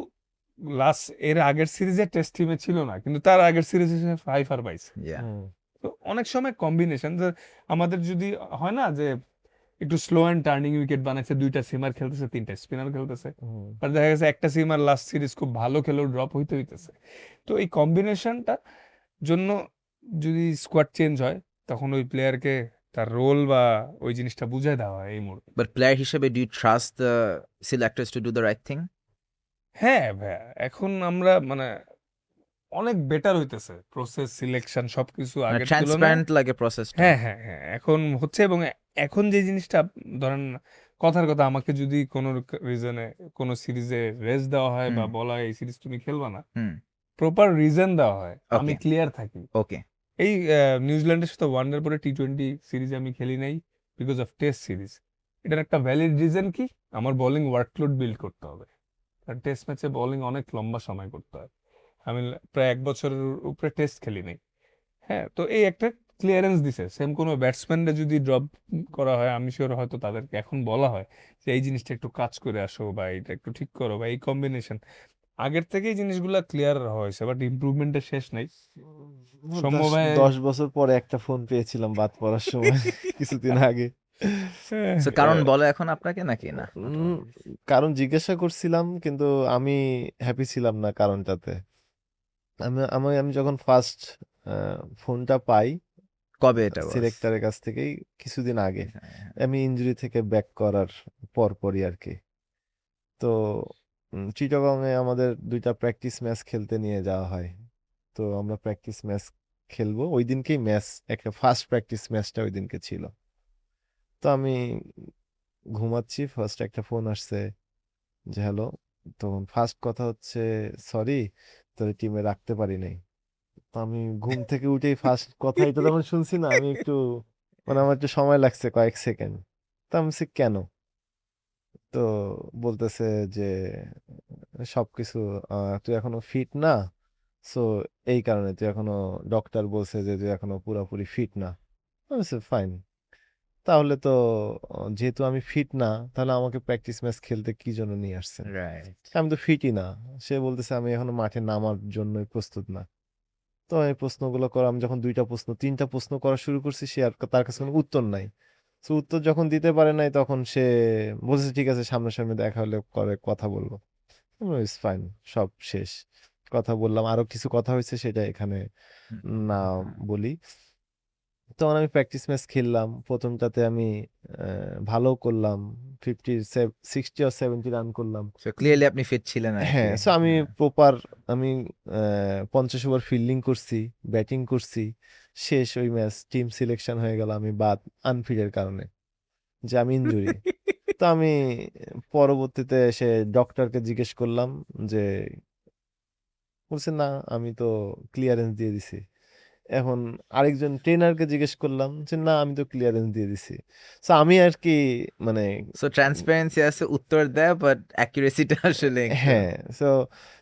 এর আগের সিরিজে টেস্ট টিমে ছিল না, কিন্তু তার আগের সিরিজে সে 5 আর পাইছে। Yeah. তো অনেক সময় কম্বিনেশন, আমাদের যদি হয় না যে একটু স্লো অ্যান্ড টার্নিং উইকেট বানাইছে, 2টা সিমার খেলতেছে, 3টা স্পিনার খেলতেছে, আর দেখা গেছে একটা সিমার লাস্ট সিরিজ খুব ভালো খেলেও ড্রপ হইতেছে। তো এই কম্বিনেশনটা জন্য যদি স্কোয়াড চেঞ্জ হয়, তখন ওই প্লেয়ারকে তার রোল বা ওই জিনিসটা বুঝাই দেওয়া হয় এই মুহূর্তে। বাট প্লেয়ার হিসেবে do you trust the selectors to do the right thing? হ্যাঁ ভাইয়া, এখন আমরা অনেক বেটার হইতেছে প্রসেস, সিলেকশন, সবকিছু মানে আগের তুলনায়। ট্রান্সপারেন্ট লাগে প্রসেসটা। হ্যাঁ, এখন হচ্ছে। এবং এখন যে জিনিসটা, ধরেন কথার কথা, আমাকে যদি কোনো রিজনে কোনো সিরিজে রেস্ট দেওয়া হয় বা বলা হয় এই সিরিজ তুমি খেলবা না, হুম। প্রপার রিজন দেওয়া হয়, আমি Okay. ক্লিয়ার থাকি। ওকে। এই নিউজিল্যান্ডের সাথে ওয়ানডের পরে টি-20 সিরিজ আমি খেলি নাই বিকজ অফ টেস্ট সিরিজ। এটার একটা ভ্যালিড রিজন কি, আমার বোলিং ওয়ার্কলোড বিল্ড করতে হবে। কারণ টেস্ট ম্যাচে বোলিং অনেক লম্বা সময় করতে হয়। আমি প্রায় 1 বছরের উপরে টেস্ট খেলি নাই। হ্যাঁ, তো এই একটা ক্লিয়ারেন্স দিছে, সেম কোনো ব্যাটসম্যানরা যদি ড্রপ করা হয় আমি শিওর হয়তো তাদেরকে এখন বলা হয় যে এই জিনিসটা একটু কাজ করে আসো বা এটা একটু ঠিক করো বা এই কম্বিনেশন আগের থেকেই জিনিসগুলো ক্লিয়ার হয়েছে, বাট ইমপ্রুভমেন্টের শেষ নাই। সৌম্য দশ ভাই 10 বছর পরে একটা ফোন পেয়েছিলাম বাদ পড়ার সময় কিছুদিন আগে। সো কারণ বলে এখন আপনাকে নাকি না? উম, কারণ জিজ্ঞাসা করছিলাম কিন্তু আমি হ্যাপি ছিলাম না কারণটাতে। আমি আমি আমি যখন ফার্স্ট ফোনটা পাই কবে এটা বস? সিলেক্টরের কাছ থেকেই কিছুদিন আগে, হ্যাঁ, আমি ইনজুরি থেকে ব্যাক করার পরপরই আর কি। তো চিটাগং এ আমাদের 2টা প্র্যাকটিস ম্যাচ খেলতে নিয়ে যাওয়া হয়। তো আমরা প্র্যাকটিস ম্যাচ খেলবো ওই দিনকেই, ম্যাচ একটা ফার্স্ট প্র্যাকটিস ম্যাচটা ওই দিনকে ছিল। তো আমি ঘুমাচ্ছি, ফার্স্ট একটা ফোন আসছে যে হ্যালো। তখন ফার্স্ট কথা হচ্ছে সরি তোর টিমে রাখতে পারি নাই। তো আমি ঘুম থেকে উঠেই ফার্স্ট কথা এটা যখন শুনছি না, আমি একটু মানে আমার একটু সময় লাগছে কয়েক সেকেন্ড। তো আমি বলছি, কেন? তো বলতেছে যে সবকিছু তুই এখনো ফিট না, সো এই কারণে তুই এখনো, ডক্টর বলছে যে তুই এখনো পুরোপুরি ফিট না। আমি বলছি ফাইন, তাহলে তো যেহেতু আমি ফিট না, তাহলে আমাকে প্র্যাকটিস ম্যাচ খেলতে কি জন্য নিয়ে আসছেন? রাইট। আমি তো ফিটই না। সে বলতেছে আমি এখনো মাঠে নামার জন্যই প্রস্তুত না। তো এই প্রশ্নগুলো করা, আমি যখন 2টা প্রশ্ন 3টা প্রশ্ন করা শুরু করছি, সে আর তার কাছে কোনো উত্তর নাই। তো উত্তর যখন দিতে পারে নাই, তখন সে বলছে ঠিক আছে সামনাসামনি দেখা হলে করে কথা বলবো। ইটস ফাইন, সব শেষ। কথা বললাম, আরো কিছু কথা হয়েছে সেটা এখানে না বলি। তখন আমি প্র্যাকটিস ম্যাচ খেললাম, প্রথমটাতে আমি ভালো করলাম, 60 or 70 রান করলাম। সো ক্লিয়ারলি আপনি ফিট ছিলেন আর কি। হ্যাঁ, সো আমি হ্যাঁ। প্রপার, আমি 50 ওভার ফিল্ডিং করছি, ব্যাটিং করছি। শেষ ওই ম্যাচ টিম সিলেকশন হয়ে গেল আমি বাদ, আনফিটের কারণে, যে আমি ইনজুরি। তো আমি পরবর্তীতে এসে ডক্টরকে জিজ্ঞেস করলাম যে, বলছে না আমি তো ক্লিয়ারেন্স দিয়ে দিছি। এখন আরেকজন ট্রেনারকে জিজ্ঞেস করলাম যে না আমি তো ক্লিয়ারেন্স দিয়ে দিছি। সো আমি আর কি মানে সো ট্রান্সপারেন্সি আছে, উত্তর দেয়, বাট অ্যাকুরেসিটা আসলে একটু। হ্যাঁ, সো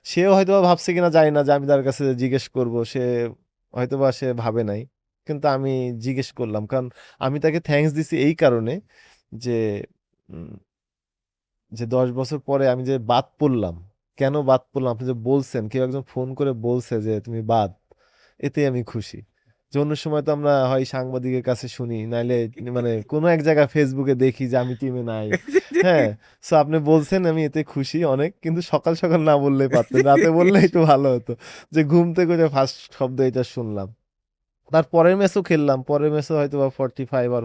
সেও হয়তো বা ভাবছে কিনা জানি না যে আমি তার কাছে জিজ্ঞেস করব, সে হয়তো বা সে ভাবে নাই, কিন্তু আমি জিজ্ঞেস করলাম কারণ আমি তাকে থ্যাঙ্কস দিছি এই কারণে যে উম, যে 10 বছর পরে আমি যে বাদ পড়লাম, কেন বাদ পড়লাম আপনি যে বলছেন, কেউ একজন ফোন করে বলছে যে তুমি বাদ, এতে আমি খুশি। যে অন্য সময় তো আমরা হয় সাংবাদিকের কাছে শুনি, নাইলে মানে কোনো এক জায়গায় ফেসবুকে দেখি যে আমি টিমে নাই। হ্যাঁ, সো আপনি বলছেন আমি এতে খুশি অনেক, কিন্তু সকাল সকাল না বললেই পারতেন, রাতে বললে একটু ভালো হতো। যে ঘুম থেকে উঠে ফার্স্ট শব্দ এটা শুনলাম। তার পরের ম্যাচও খেললাম, পরের ম্যাচও হয়তো বা 45 আর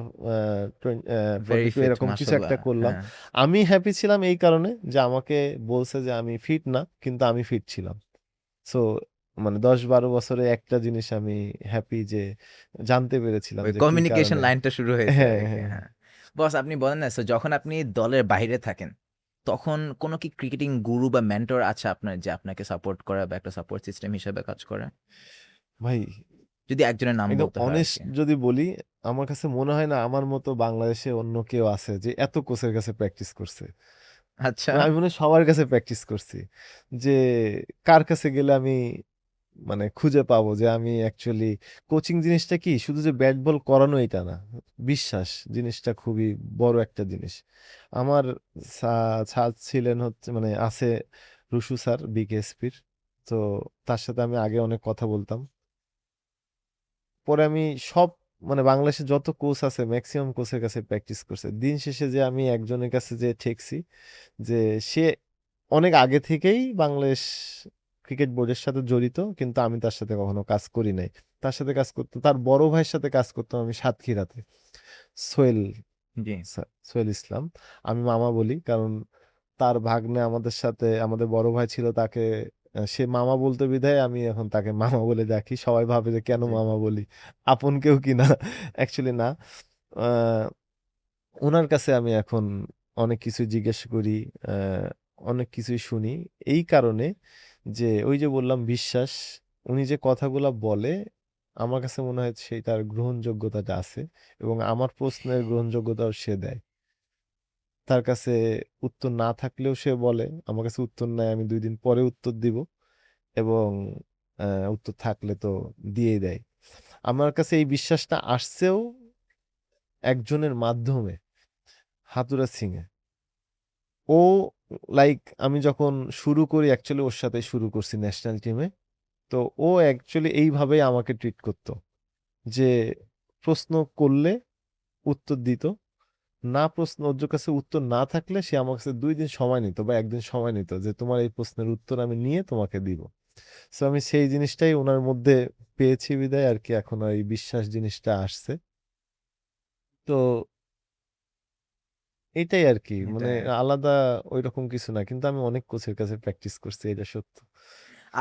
ভেরি 42 ফিট, এরকম কিছু মাশাআল্লাহ। একটা করলাম। হ্যাঁ। আমি হ্যাপি ছিলাম এই কারণে যে আমাকে বলছে যে আমি ফিট না, কিন্তু আমি ফিট ছিলাম। সো মানে 10-12 বছরে একটা জিনিস আমি হ্যাপি যে জানতে পেরেছিলাম ওই যে কি কমিউনিকেশন কারণে। লাইনটা শুরু হয়েছে হ্যাঁ আর কি। হ্যাঁ। হ্যাঁ। বস আপনি বলেন না, সো যখন আপনি দলের বাইরে থাকেন তখন কোনো কি ক্রিকেটিং গুরু বা মেন্টর আছে আপনার, যে আপনাকে সাপোর্ট করে বা একটা সাপোর্ট সিস্টেম হিসেবে কাজ করে? ভাই যদি একজনের নাম একদম বলতে হয় আর অনেস্ট কি। যদি বলি, আমার কাছে মনে হয় না আমার মতো বাংলাদেশে অন্য কেউ আছে যে এত কোচের কাছে প্র্যাকটিস করছে। আচ্ছা। মানে আমি মনে হয় সবার কাছে প্র্যাকটিস করছি, যে কার কাছে গেলে আমি মানে খুঁজে পাবো যে আমি অ্যাকচুয়ালি, কোচিং জিনিসটা কি শুধু যে ব্যাট বল করানো এটা না, বিশ্বাস জিনিসটা খুবই বড় একটা জিনিস। আমার স্যার ছিলেন হচ্ছে মানে আছে রুশু স্যার বিকেএসপির। তো তার সাথে আমি আগে অনেক কথা বলতাম। পরে আমি সব মানে বাংলাদেশে যত কোচ আছে ম্যাক্সিমাম কোচের কাছে প্র্যাকটিস করছে। দিন শেষে যে আমি একজনের কাছে যে ঠেকছি, যে সে অনেক আগে থেকেই বাংলাদেশ ক্রিকেট বোর্ডের সাথে জড়িত, কিন্তু আমি তার সাথে কখনো কাজ করি নাই। তার সাথে কাজ করতো, তার বড় ভাইয়ের সাথে কাজ করতাম আমি সাতক্ষীরাতে, সোহেল জি। সোহেল ইসলাম। আমি মামা বলি কারণ তার ভাগ্নে আমাদের সাথে, আমাদের বড় ভাই ছিল, তাকে সে মামা বলতে বিধায় আমি এখন তাকে মামা বলে ডাকি। সবাই ভাবে যে কেন জি। মামা বলি, আপন কেউ কিনা। অ্যাকচুয়ালি না। আহ, ওনার কাছে আমি এখন অনেক কিছু জিজ্ঞেস করি, আহ, অনেক কিছুই শুনি, এই কারণে যে ওই যে বললাম বিশ্বাস, উনি যে কথাগুলা বলে আমার কাছে মনে হয় সেটার গ্রহণযোগ্যতাটা আছে, এবং আমার প্রশ্নের গ্রহণযোগ্যতাও সে দেয়। তার কাছে উত্তর না থাকলেও সে বলে আমার কাছে উত্তর নাই, আমি 2 দিন পরে উত্তর দিব, এবং উত্তর থাকলে তো দিয়েই দেয়। আমার কাছে এই বিশ্বাসটা আসছেও একজনের মাধ্যমে, হাতুড়া সিংয়ে। ও লাইক আমি যখন শুরু করি অ্যাকচুয়ালি ওর সাথে শুরু করছি ন্যাশনাল টিমে। তো ও অ্যাকচুয়ালি এইভাবেই আমাকে ট্রিট করতো যে প্রশ্ন করলে উত্তর দিত, না প্রশ্ন ওর কাছে উত্তর না থাকলে সে আমার কাছে 2 দিন সময় নিত বা 1 দিন সময় নিত যে তোমার এই প্রশ্নের উত্তর আমি নিয়ে তোমাকে দিব। সো আমি সেই জিনিসটাই ওনার মধ্যে পেয়েছি বিদায় আর কি এখন এই বিশ্বাস জিনিসটা আসছে। তো এটাই আর কি, মানে এটাই। আলাদা ওইরকম কিছু না, কিন্তু আমি অনেক কোচের কাছে প্র্যাকটিস করছি, এটা সত্য।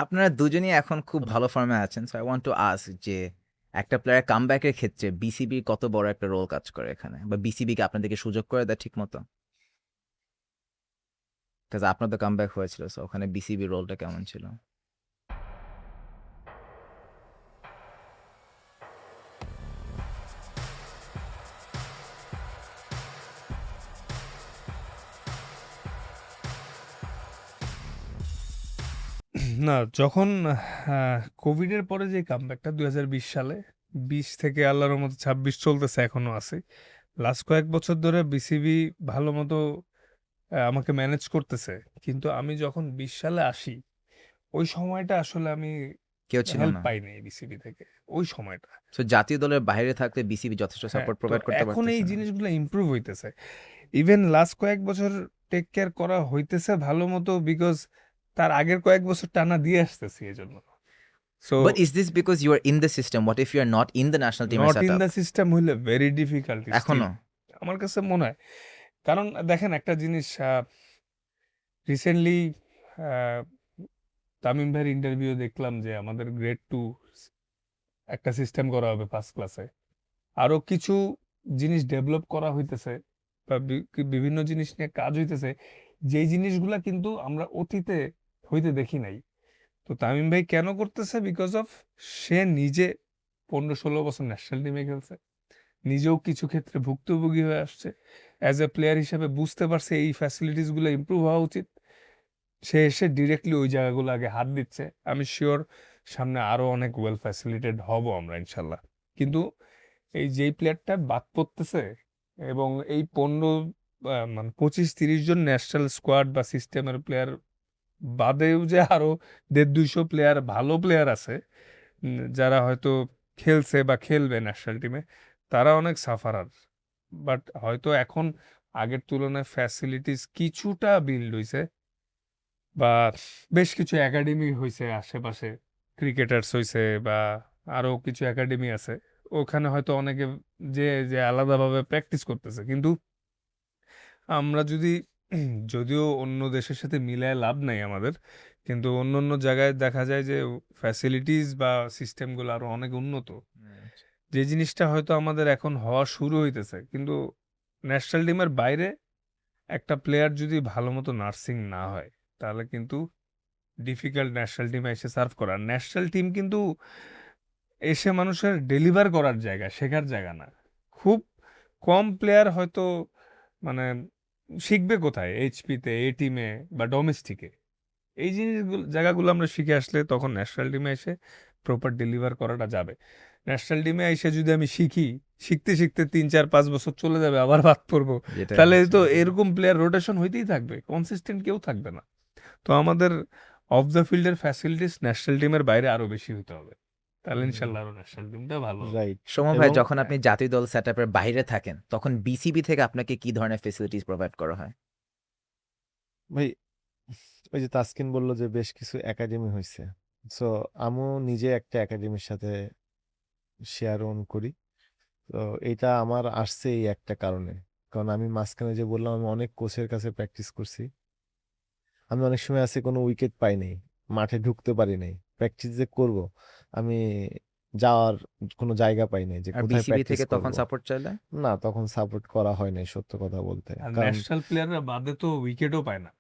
আপনারা দুজনই এখন খুব ভালো ফর্মে আছেন, so I want to ask যে একটা প্লেয়ার কামব্যাকের ক্ষেত্রে বিসিবি কত বড় একটা রোল কাজ করে এখানে, বা বিসিবি কে আপনাদেরকে সুযোগ করে দেয় ঠিক মতো? কাজ আপনার তো কামব্যাক হয়েছিল, সো ওখানে বিসিবি রোলটা কেমন ছিল? না, যখন কোভিডের পরে যে কামব্যাকটা 2020 সালে, 20 থেকে আল্লাহর রহমতে 26 চলতেছে, এখনো আছে। লাস্ট কয়েক বছর ধরে বিসিবি ভালো মতো আমাকে ম্যানেজ করতেছে। কিন্তু আমি যখন 20 সালে আসি, ওই সময়টা আসলে আমি কেউ ছিল হেল্প না, পাইনি বিসিবি থেকে, ওই সময়টা। সো জাতীয় দলের বাইরে থাকতে বিসিবি যথেষ্ট হ্যাঁ, সাপোর্ট তো প্রোভাইড করতে এখন এই পারতেছে না। জিনিসগুলো ইমপ্রুভ হইতেছে। ইভেন লাস্ট কয়েক বছর টেক কেয়ার করা হইতেছে ভালো মতো, বিকজ তার আগের কয়েক বছর টানা দিয়ে আসতেছি এজন্য। So But is this because you are in the system? What if you are not in the national team not in setup? The system হইলে ভেরি ডিফিকাল্ট স্টিল, এখনো আমার কাছে মনে হয়। কারণ দেখেন একটা জিনিস, রিসেন্টলি তামিম ভাইয়ের ইন্টারভিউ দেখলাম যে আমাদের গ্রেড 2 একটা সিস্টেম করা হবে ফার্স্ট ক্লাসে। আরো কিছু জিনিস ডেভেলপ করা হইতেছে বা বিভিন্ন জিনিস নিয়ে কাজ হইতেছে, যেই জিনিসগুলা কিন্তু আমরা অতীতে হইতে দেখি নাই। তো তামিম ভাই কেন করতেছে? বিকজ অফ সে নিজে 15-16 বছর ন্যাশনাল টিমে খেলছে, নিজেও কিছু ক্ষেত্রে ভুক্তভোগী হয়ে আসছে, অ্যাজ এ প্লেয়ার হিসেবে বুঝতে পারছে এই ফ্যাসিলিটিসগুলো ইমপ্রুভ হওয়া উচিত। সে এসে ডিরেক্টলি ওই জায়গাগুলো আগে হাত দিচ্ছে। আমি শিওর সামনে আরো অনেক ওয়েল ফ্যাসিলিটেড হব আমরা ইনশাল্লাহ। কিন্তু এই যেই প্লেয়ারটা বাদ পড়তেছে, এবং এই 15 মানে 25-30 জন ন্যাশনাল স্কোয়াড বা সিস্টেমের প্লেয়ার বাদেও যে আরো 150-200 প্লেয়ার, ভালো প্লেয়ার আছে, যারা হয়তো খেলছে বা খেলবে ন্যাশনাল টিমে, তারা অনেক সাফারার। বাট হয়তো এখন আগের তুলনায় ফ্যাসিলিটিস কিছুটা বিল্ড হইছে, বা বেশ কিছু একাডেমি হইছে আশেপাশে, ক্রিকেটার্স হইছে, বা আরো কিছু একাডেমি আছে, ওখানে হয়তো অনেকে যে যে আলাদাভাবে প্র্যাকটিস করতেছে। কিন্তু আমরা যদি যদিও অন্য দেশের সাথে মিলায় লাভ নাই আমাদের, কিন্তু অন্য অন্য জায়গায় দেখা যায় যে ফ্যাসিলিটিস বা সিস্টেমগুলো আরো অনেক উন্নত, যে জিনিসটা হয়তো আমাদের এখন হওয়া শুরু হইতেছে। কিন্তু ন্যাশনাল টিমের বাইরে একটা প্লেয়ার যদি ভালো মতো নার্সিং না হয়, তাহলে কিন্তু ডিফিকাল্ট ন্যাশনাল টিমে এসে সার্ভ করা। ন্যাশনাল টিম কিন্তু এসে মানুষের ডেলিভার করার জায়গা, শেখার জায়গা না। খুব কম প্লেয়ার হয়তো মানে শিখবে কোথায়, এইচপিতে, এ টিমে বা ডোমেস্টিকে। এই জিনিসগুলো জায়গাগুলো আমরা শিখে আসলে তখন ন্যাশনাল টিমে এসে প্রপার ডেলিভার করাটা যাবে। ন্যাশনাল টিমে এসে যদি আমি শিখি, শিখতে শিখতে 3-4-5 বছর চলে যাবে, আবার বাদ পড়বো, যেটা তাহলে হচ্ছে। তো এরকম প্লেয়ার রোটেশন হইতেই থাকবে, কনসিস্টেন্ট কেউ থাকবে না। তো আমাদের অফ দ্য ফিল্ডের ফ্যাসিলিটিস ন্যাশনাল টিমের বাইরে আরো বেশি হতে হবে, তাহলে ইনশাল্লাহ আরো ন্যাশনাল টিমটা ভালো হবে। রাইট। সৌম্য ভাই, এবং যখন আপনি জাতীয় দল সেটআপের বাইরে থাকেন, তখন বিসিবি থেকে আপনাকে কি ধরনের ফেসিলিটিস প্রোভাইড করা হয়? ভাই ওই যে তাসকিন বললো যে বেশ কিছু একাডেমি হয়েছে, সো আমিও নিজে একটা একাডেমির সাথে শেয়ার অন করি। তো এটা আমার আসছে এই একটা কারণে, কারণ আমি মাঝখানে যে বললাম আমি অনেক কোচের কাছে প্র্যাকটিস করছি। আমি অনেক সময় আছে কোনো উইকেট পাই নাই, মাঠে ঢুকতে পারি নাই, প্র্যাকটিস যে করব আমি যাওয়ার কোনো জায়গা পাই নাই যে আর কোথায় বিসিবি প্র্যাকটিস থেকে তখন করব। সাপোর্ট চাইলে? না, তখন সাপোর্ট করা হয় নাই সত্য কথা বলতে, আর কারণ ন্যাশনাল প্লেয়াররা বাদে তো উইকেটও পায় না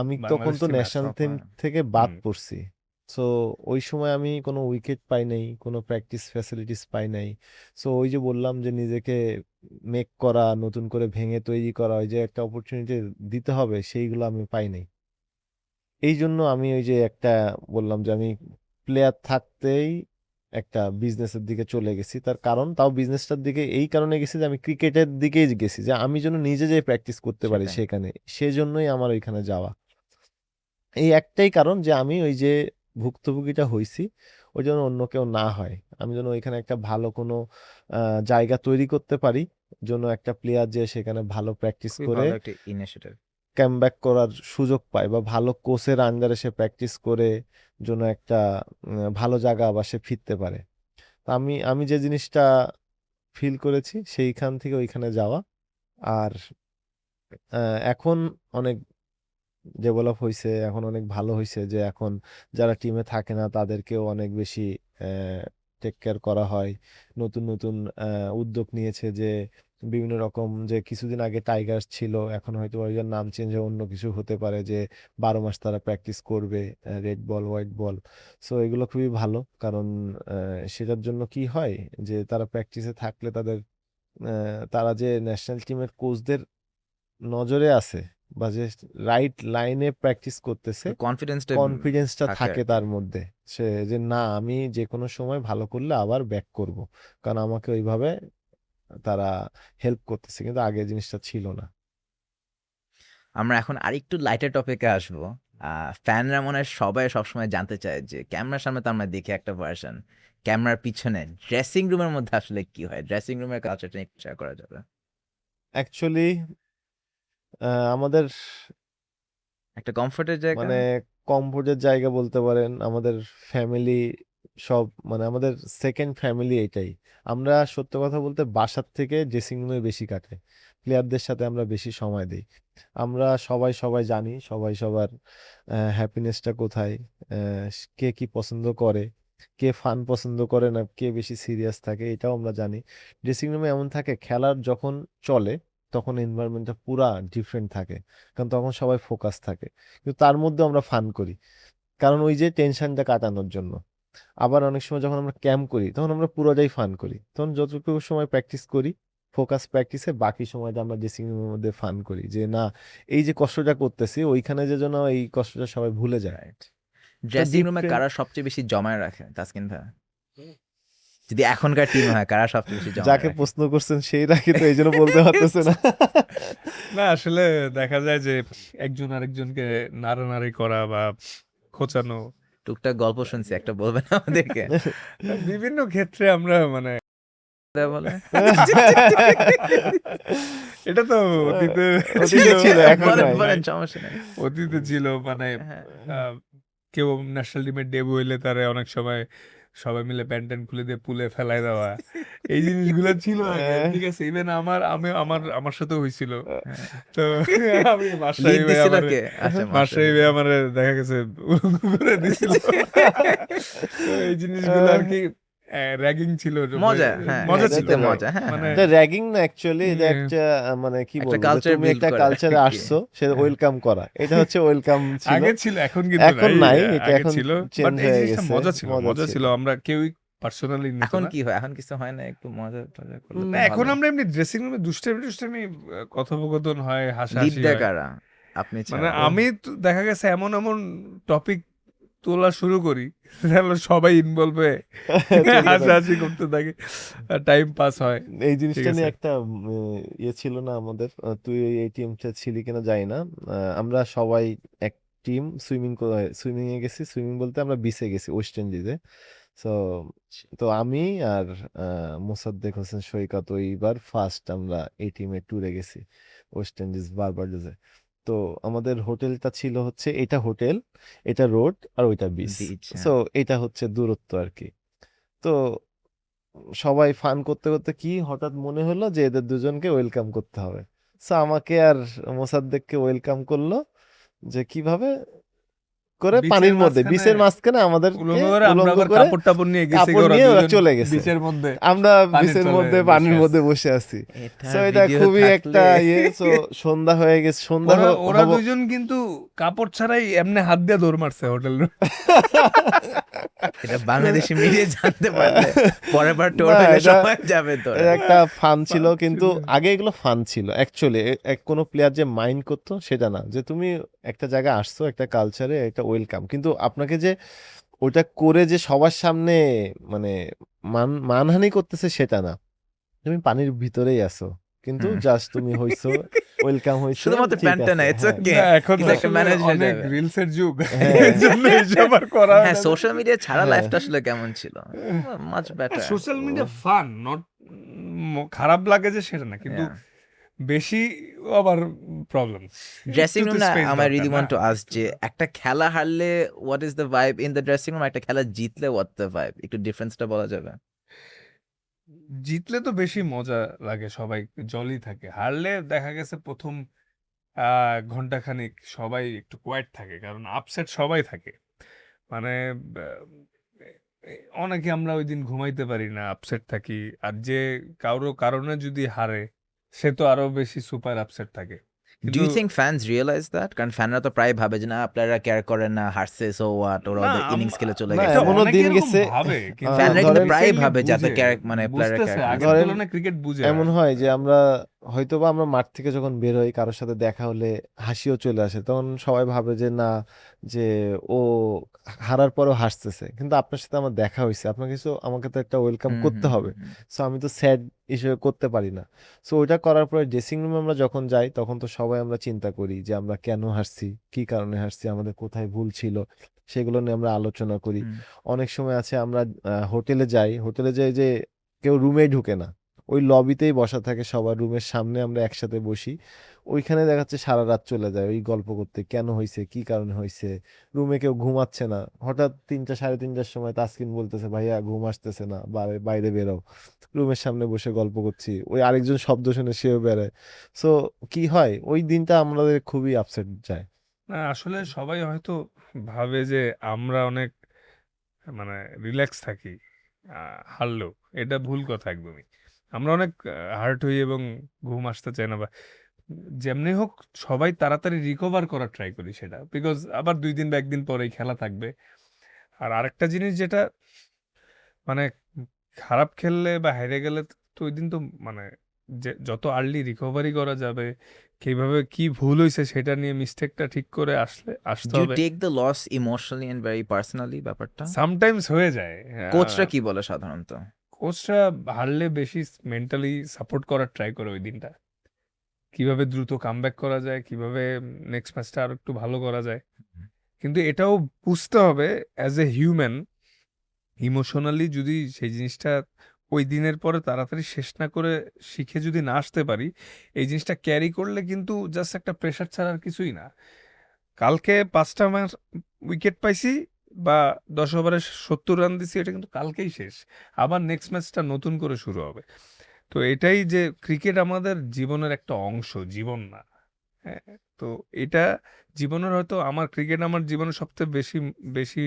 আমি তখন বাংলাদেশ তো টিমে ন্যাশনাল আসে। টিম তখন থেকে বাদ হুম। পড়ছি। সো ওই সময় আমি কোনো উইকেট পাই নাই, কোনো প্র্যাকটিস ফ্যাসিলিটিস পাই নাই। সো ওই যে বললাম যে নিজেকে মেক করা, নতুন করে ভেঙে তৈরি করা, ওই যে একটা অপরচুনিটি দিতে হবে, সেইগুলো আমি পাই নাই। এই জন্য আমি ওই যে একটা বললাম যে আমি প্লেয়ার থাকতেই একটা বিজনেসের দিকে চলে গেছি। তার কারণ তাও বিজনেসটার দিকে এই কারণে গেছি যে আমি ক্রিকেটের দিকেই গেছি, যে আমি যেন নিজে যেয়ে প্র্যাকটিস করতে পারি সেটাই। সেখানে, সেজন্যই আমার ওইখানে যাওয়া। এই একটাই কারণ যে আমি ওই যে ভুক্তভোগীটা হইছি, ওই জন্য অন্য কেউ না হয়, আমি যেন ওইখানে একটা ভালো কোনো জায়গা তৈরি করতে পারি, জন্য একটা প্লেয়ার যে সেখানে ভালো প্র্যাকটিস খুবই করে ভালো একটা ইনিশিয়েটিভ। ব্যাক করার সুযোগ পায়, বা ভালো কোচের আন্ডারে সে প্র্যাকটিস করে জন্য একটা ভালো জায়গা আবার সে ফিরতে পারে। তো আমি আমি যে জিনিসটা ফিল করেছি সেইখান থেকে ওইখানে যাওয়া। আর এখন অনেক ডেভেলপ হইছে, এখন অনেক ভালো হইছে যে এখন যারা টিমে থাকে না তাদেরকেও অনেক বেশি টেক কেয়ার করা হয়। নতুন নতুন উদ্যোগ নিয়েছে, যে বিভিন্ন রকম, যে কিছুদিন আগে টাইগার্স ছিল, এখন হয়তো ওইটার নাম চেঞ্জ হয়ে অন্য কিছু হতে পারে, যে 12 মাস তারা প্র্যাকটিস করবে, red ball white ball. So এগুলো খুবই ভালো, কারণ সেটার জন্য কি হয় যে তারা প্র্যাকটিসে থাকলে তারা যে ন্যাশনাল টিমের কোচদের নজরে আছে, বা যে রাইট লাইনে প্র্যাকটিস করতেছে, কনফিডেন্সটা কনফিডেন্সটা থাকে থাকে আর কি। তার মধ্যে, সে যে না আমি যে কোনো সময় ভালো করলে আবার ব্যাক করব, কারণ আমাকে ওইভাবে তারা হেল্প করতেছে, কিন্তু আগে জিনিসটা ছিল না। আমরা এখন আরেকটু লাইটার টপিকে আসবো। ফ্যানরা মনে হয় সবাই সবসময় জানতে চায় যে ক্যামেরার সামনে তো আমরা দেখি একটা ভার্সন, ক্যামেরার পিছনে ড্রেসিং রুমের মধ্যে আসলে কি হয়, ড্রেসিং রুমের কালচারটা একটু শেয়ার করা যাবে? অ্যাকচুয়ালি আমাদের একটা কমফোর্টের জায়গা। মানে কমফোর্টের জায়গা বলতে পারেন, আমাদের ফ্যামিলি সব, মানে আমাদের সেকেন্ড ফ্যামিলি এটাই। আমরা সত্য কথা বলতে বাসার থেকে ড্রেসিং রুমে বেশি কাটে, প্লেয়ারদের সাথে আমরা বেশি সময় দিই। আমরা সবাই সবাই জানি, সবাই সবার হ্যাপিনেসটা কোথায়, কে কি পছন্দ করে, কে ফান পছন্দ করে না, কে বেশি সিরিয়াস থাকে, এটাও আমরা জানি। ড্রেসিং রুমে এমন থাকে, খেলার যখন চলে তখন এনভায়রনমেন্টটা পুরা ডিফারেন্ট থাকে, কারণ তখন সবাই ফোকাস থাকে, কিন্তু তার মধ্যে আমরা ফান করি, কারণ ওই যে টেনশনটা কাটানোর জন্য। আবার অনেক সময় যখন আমরা ক্যাম্প করি তখন আমরা পুরোটাই ফান করি, তখন যতটুকু সময় প্র্যাকটিস করি ফোকাস প্র্যাকটিসে, বাকি সময়টা আমরা ড্রেসিং রুমের মধ্যে ফান করি, যে না এই যে কষ্টটা করতেছি ওইখানে যে জন্য এই কষ্টটা সবাই ভুলে যায়। রাইট। তো ড্রেসিং রুমে ডিফারেন্ট, কারা সবচেয়ে বেশি জমায় রাখে তাসকিন ভাই? যদি এখনকার টিম হয় কারা সবচেয়ে বেশি জমায় যাকে রাখে? প্রশ্ন করছেন সেই রাখি তো এই জন্য বলতে পারতেছে না। না আসলে দেখা যায় যে একজন আরেকজনকে নাড়ানাড়ি করা বা খোঁচানো, টুকটাক গল্প শুনছি, একটা বলবেন আমাদেরকে? বিভিন্ন ক্ষেত্রে আমরা মানে বলে এটা তো অতীতে অতীতে ছিল, এখন বলেন নাই। বলেন, সমস্যা নেই। অতীতে ছিল মানে হ্যাঁ। আহ, কেউ ন্যাশনাল টিমের ডেবু হইলে তারে অনেক সময় সবাই মিলে প্যান্ট ট্যান্ট খুলে দিয়ে পুলে ফেলাই দেওয়া, এই জিনিসগুলো ছিল আগে, ঠিক আছে। ইভেন আমার সাথে হয়েছিল। হ্যাঁ। তো আমি লিড মাস্টারি ভাই দিছিল আমার কে? আচ্ছা, মাস্টারি ভাই আমার দেখা গেছে উলঙ্গ করে দিছিল। তো এই জিনিসগুলো আর কি র্যাগিং ছিল, মজা, হ্যাঁ, মজা এটা ছিল তো একদিক দিয়ে মজা, হ্যাঁ, মানে হ্যাঁ। এটা র্যাগিং না অ্যাকচুয়ালি, এটা উম, একটা মানে কি একটা বলবো, যে কালচার তুমি বিল্ড একটা করা কালচারে আর কি। আসছো, সে ওয়েলকাম করা, এটা হচ্ছে ওয়েলকাম ছিল। আগে ছিল, এখন কিন্তু এখন নাই, এটা আগে এখন ছিল, চেঞ্জ বাট এই হয়ে জিনিসটা গেছে, মজা ছিল, আমরা কেউই পার্সোনালি নিত এখন না। কি হয়? এখন কিছু হয় না, একটু মজা টজা করলে তো না, এখন ভালো। আমরা এমনি ড্রেসিং রুমে দুষ্টামি কথোপকথন হয়, লিড হাসাহাসি দেয় হয়। কারা? আপনি মানে ছাড়া? আমি তো দেখা গেছে এমন এমন টপিক তোলা শুরু করি, তাহলে সবাই ইনভলভ হয়ে চলে যাবে। হাসাহাসি করতে থাকে, টাইম পাস হয়। এই ঠিক জিনিসটা নিয়ে আছে। একটা ইয়ে ছিল না আমাদের, তুই এই টিমটা ছিলি কিনা জানি না, আমরা সবাই এক টিম সুইমিং এ গেছি, সুইমিং বলতে আমরা বিচে গেছি ওয়েস্ট ইন্ডিজে। তো তো আমি আর মোসাদ্দেক হোসেন সৈকত ওইবার ফার্স্ট আমরা এই টিমে ট্যুরে গেছি ওয়েস্ট ইন্ডিজ বারবাডোসে। তো আমাদের হোটেলটা ছিল হচ্ছে, এটা হোটেল, এটা রোড, আর ওইটা বিচ। বিচ, সো এটা হচ্ছে দূরত্ব আর কি। তো সবাই ফান করতে করতে কি হঠাৎ মনে হলো যে এদের দুজনকে ওয়েলকাম করতে হবে। সো আমাকে আর মোসাদ্দেককে ওয়েলকাম করলো, যে কিভাবে করে বিচের পানির মধ্যে, মাঝখানে বিচের মাঝখানে আমাদেরকে উলঙ্গ করে আমরা উলঙ্গ আবার করে কাপড় টাপড় নিয়ে গেছি, কাপড় ওরা নিয়ে ওরা দুজন চলে গেছে, বিচের মধ্যে আমরা পানির বিচের তলে মধ্যে বসে পানির মধ্যে আছি। বসে আছি। সো এটার এটা ভিডিও খুবই থাকলে একটা ইয়ে। সো সন্ধ্যা হয়ে গেছে, সন্ধ্যা ওরা হব দুজন কিন্তু কাপড় ছাড়াই এমনি হাত দিয়ে দৌড় মারছে হোটেল রুম। এটা বাংলাদেশি মিডিয়া জানতে পারলে পরের বার টোর না, হলে এটা সবাই যাবে তোরা। এটা একটা ফান ছিল, Fun কিন্তু ছিল। আগে এগুলো ফান ছিল অ্যাকচুয়ালি। কোনো প্লেয়ার যে মাইন্ড করতো সেটা না, যে তুমি একটা জায়গায় আসছো, একটা কালচারে একটা ওয়েলকাম, কিন্তু আপনাকে যে ওইটা করে যে সবার সামনে মানে মানহানি করতেছে সেটা না। তুমি পানির ভিতরেই আছো। কিন্তু হুম। জাস্ট তুমি হইছো, ওয়েলকাম হইছে, শুধুমাত্র ঠিক প্যান্টটা না, আছে। ইটস হ্যাঁ, ওকে। না, এখন কিছু তো একটা আসলে ম্যানেজ হয়ে অনেক যাবে। রিলসের যুগ, হ্যাঁ, এই জন্য এইসব আর করা হয় হ্যাঁ, না। সোশ্যাল মিডিয়া ছাড়া হ্যাঁ। লাইফটা আসলে কেমন ছিল? Much better. Social media fun, not খারাপ লাগে যে সেটা না, কিন্তু বেশি আবার প্রবলেম। ড্রেসিং একটু রুম তো না, স্পেস আমার দরকার রিলি না ওয়ান্ট টু আস্ক একটু যে তো। একটা খেলা হারলে what is the vibe in the dressing room, একটা খেলা জিতলে হোয়াট দ্য ভাইব, একটু ডিফারেন্সটা বলা যাবে? জিতলে তো বেশি মজা লাগে, সবাই জলই থাকে। হারলে দেখা গেছে প্রথম ঘন্টাখানিক সবাই একটু কোয়াইট থাকে, কারণ আপসেট সবাই থাকে। মানে অনেকে আমরা ওই দিন ঘুমাইতে পারি না, আপসেট থাকি। আর যে কারো কারণে যদি হারে, সে তো আরো বেশি সুপার আপসেট থাকে। ডু কিন্তু you think fans realise that? কারণ ফ্যানরা তো প্রায় ভাবে যে না আপনারা কেয়ার করেন না, হারছে সো হোয়াট, ওরা না, ওদের ইনিংস খেলে চলে না, গেছে। এটা এমনও অনেকে দিন এরকম গেছে, ভাবে, কিন্তু ফ্যানরা কিন্তু ধরেন প্রায় recently ভাবে যাতে বুঝে, মানে প্লেয়াররা বুঝতেছে কেয়ার আগের করে। ধরেন তুলনায় ক্রিকেট বুঝে এমন আর। হয় যে আমরা হয়তোবা আমরা মাঠ থেকে যখন বের হই কারোর সাথে দেখা হলে হাসিও চলে আসে, তখন সবাই ভাবে যে না, যে ও হারার পরেও হাসতেছে, কিন্তু আপনার সাথে আমার দেখা হয়েছে, আপনাকে কিছু আমাকে তো একটা ওয়েলকাম হুম করতে হুম হবে। হুম হুম। সো আমি তো স্যাড হিসেবে করতে পারি না। সো ওইটা করার পরে ড্রেসিং রুমে আমরা যখন যাই তখন তো সবাই আমরা চিন্তা করি যে আমরা কেন হারছি, কি কারণে হারছি, আমাদের কোথায় ভুল ছিল, সেগুলো নিয়ে আমরা আলোচনা করি। হুম। অনেক সময় আছে আমরা হোটেলে যাই যে কেউ রুমেই ঢুকে না, ওই লবিতেই বসা থাকে, সবার রুমের সামনে আমরা একসাথে বসি, ওইখানে দেখা যাচ্ছে সারা রাত চলে যায় ওই গল্প করতে, কেন হয়েছে, কি কারণে হয়েছে। রুমে কেউ ঘুমাচ্ছে না, হঠাৎ 3টা 3:30টার সময় তাসকিন বলতেছে ভাইয়া ঘুম আসতেছে না, বাইরে বেরো। রুমের সামনে বসে গল্প করছি, ওই আরেকজন শব্দ শুনে সেও বেরোয়। সো কি হয়, ওই দিনটা আমাদের খুবই আপসেট যায়। না, আসলে সবাই হয়তো ভাবে যে আমরা অনেক মানে রিল্যাক্স থাকি হারলেও। এটা ভুল কথা একদমই। আমরা অনেক হার্ট হই এবং ঘুম আসতে চাই না, বা যেমনি হোক সবাই তাড়াতাড়ি রিকভার করার ট্রাই করি সেটা, বিকজ আবার 2 দিন বা 1 দিন পরেই খেলা থাকবে। আর আরেকটা জিনিস যেটা, মানে খারাপ খেললে বা হেরে গেলে তো ওই দিন তো মানে যে যত আর্লি রিকভারি করা যাবে, কিভাবে কি ভুল হয়েছে সেটা নিয়ে মিস্টেকটা ঠিক করে আসতে ডু ইউ হবে। Take the loss emotionally and very personally ব্যাপারটা? সামটাইমস হয়ে যায়। কোচরা কি বলে সাধারণত? কোচরা হারলে বেশি মেন্টালি সাপোর্ট করার ট্রাই করে ওই দিনটা, কিভাবে দ্রুত কামব্যাক করা যায়, কিভাবে নেক্সট ম্যাচটা আরো একটু ভালো করা যায়। কিন্তু এটাও বুঝতে হবে, অ্যাজ এ হিউম্যান, ইমোশনালি যদি সেই জিনিসটা ওই দিনের পরে তাড়াতাড়ি শেষ না করে শিখে যদি না আসতে পারি, এই জিনিসটা ক্যারি করলে কিন্তু জাস্ট একটা প্রেশার ছাড়া আর কিছুই না। কালকে 5টা ম্যাচ উইকেট পাইছি বা 10 ওভারে 70 রান দিছি, এটা কিন্তু কালকেই শেষ। আবার নেক্সট ম্যাচটা নতুন করে শুরু হবে। তো এটাই যে ক্রিকেট আমাদের জীবনের একটা অংশ, জীবন না। হ্যাঁ, তো এটা জীবনের হয়তো আমার ক্রিকেট আমার জীবনের সবচেয়ে বেশি বেশি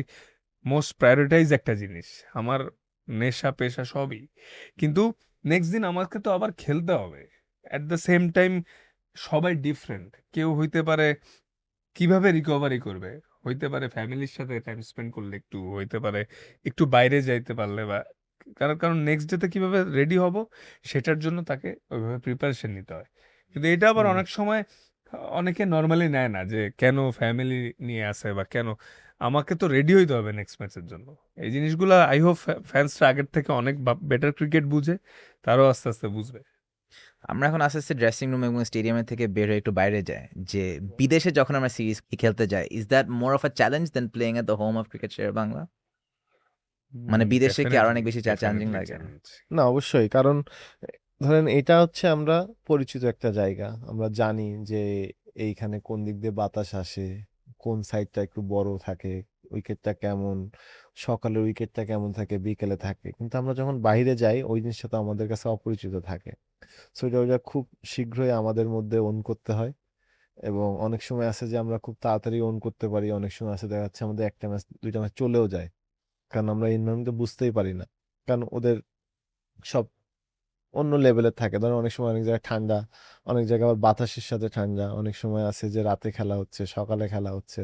মোস্ট প্রায়োরিটাইজ একটা জিনিস। আমার নেশা পেশা সবই। কিন্তু নেক্সট দিন আমাকে তো আবার খেলতে হবে। অ্যাট দ্য সেম টাইম সবাই ডিফারেন্ট। কেউ হইতে পারে কিভাবে রিকভারি করবে, হইতে পারে ফ্যামিলির সাথে টাইম স্পেন্ড করলে, একটু হইতে পারে একটু বাইরে যাইতে পারলে, বা কারণ নেক্সট ডেতে কিভাবে রেডি হব সেটার জন্য তাকে ওইভাবে প্রিপারেশন নিতে হয়। কিন্তু এটা আবার হুম। অনেক সময় অনেকে নর্মালি নেয় না, যে কেন ফ্যামিলি নিয়ে আসে বা কেন আমাকে তো রেডি হইতে হবে নেক্সট ম্যাচের জন্য। এই জিনিসগুলো আই হোপ ফ্যান্সরা আগের থেকে অনেক বেটার ক্রিকেট বুঝে, তারাও আস্তে আস্তে বুঝবে। আমরা এখন আস্তে আস্তে ড্রেসিং রুম এবং স্টেডিয়ামের থেকে বের হয়ে একটু বাইরে যাই, যে বিদেশে যখন আমরা সিরিজ খেলতে যাই, is that more of a challenge than playing at the home of cricket Shere Bangla? মানে বিদেশে কি আরো অনেক বেশি চ্যালেঞ্জিং লাগে? না, অবশ্যই, কারণ ধরেন এটা হচ্ছে আমরা পরিচিত একটা জায়গা, আমরা জানি যে এইখানে কোন দিক দিয়ে বাতাস আসে, কোন সাইডটা একটু বড় থাকে, উইকেটটা কেমন, সকালের উইকেটটা কেমন থাকে, বিকেলে থাকে, কিন্তু আমরা যখন বাইরে যাই ওই জিনিসটা তো আমাদের কাছে অপরিচিত থাকে। সো ওইটা খুব শীঘ্রই আমাদের মধ্যে ওন করতে হয়, এবং অনেক সময় আছে যে আমরা খুব তাড়াতাড়ি ওন করতে পারি, অনেক সময় আছে দেখা যাচ্ছে আমাদের একটা ম্যাচ 2টা ম্যাচ চলেও যায়, কারণ আমরা এনভায়রনমেন্ট বুঝতেই পারি না, কারণ ওদের সব অন্য লেভেলের থাকে। ধরেন অনেক সময় অনেক জায়গায় ঠান্ডা, অনেক জায়গায় আবার বাতাসের সাথে ঠান্ডা, অনেক সময় আছে যে রাতে খেলা হচ্ছে, সকালে খেলা হচ্ছে।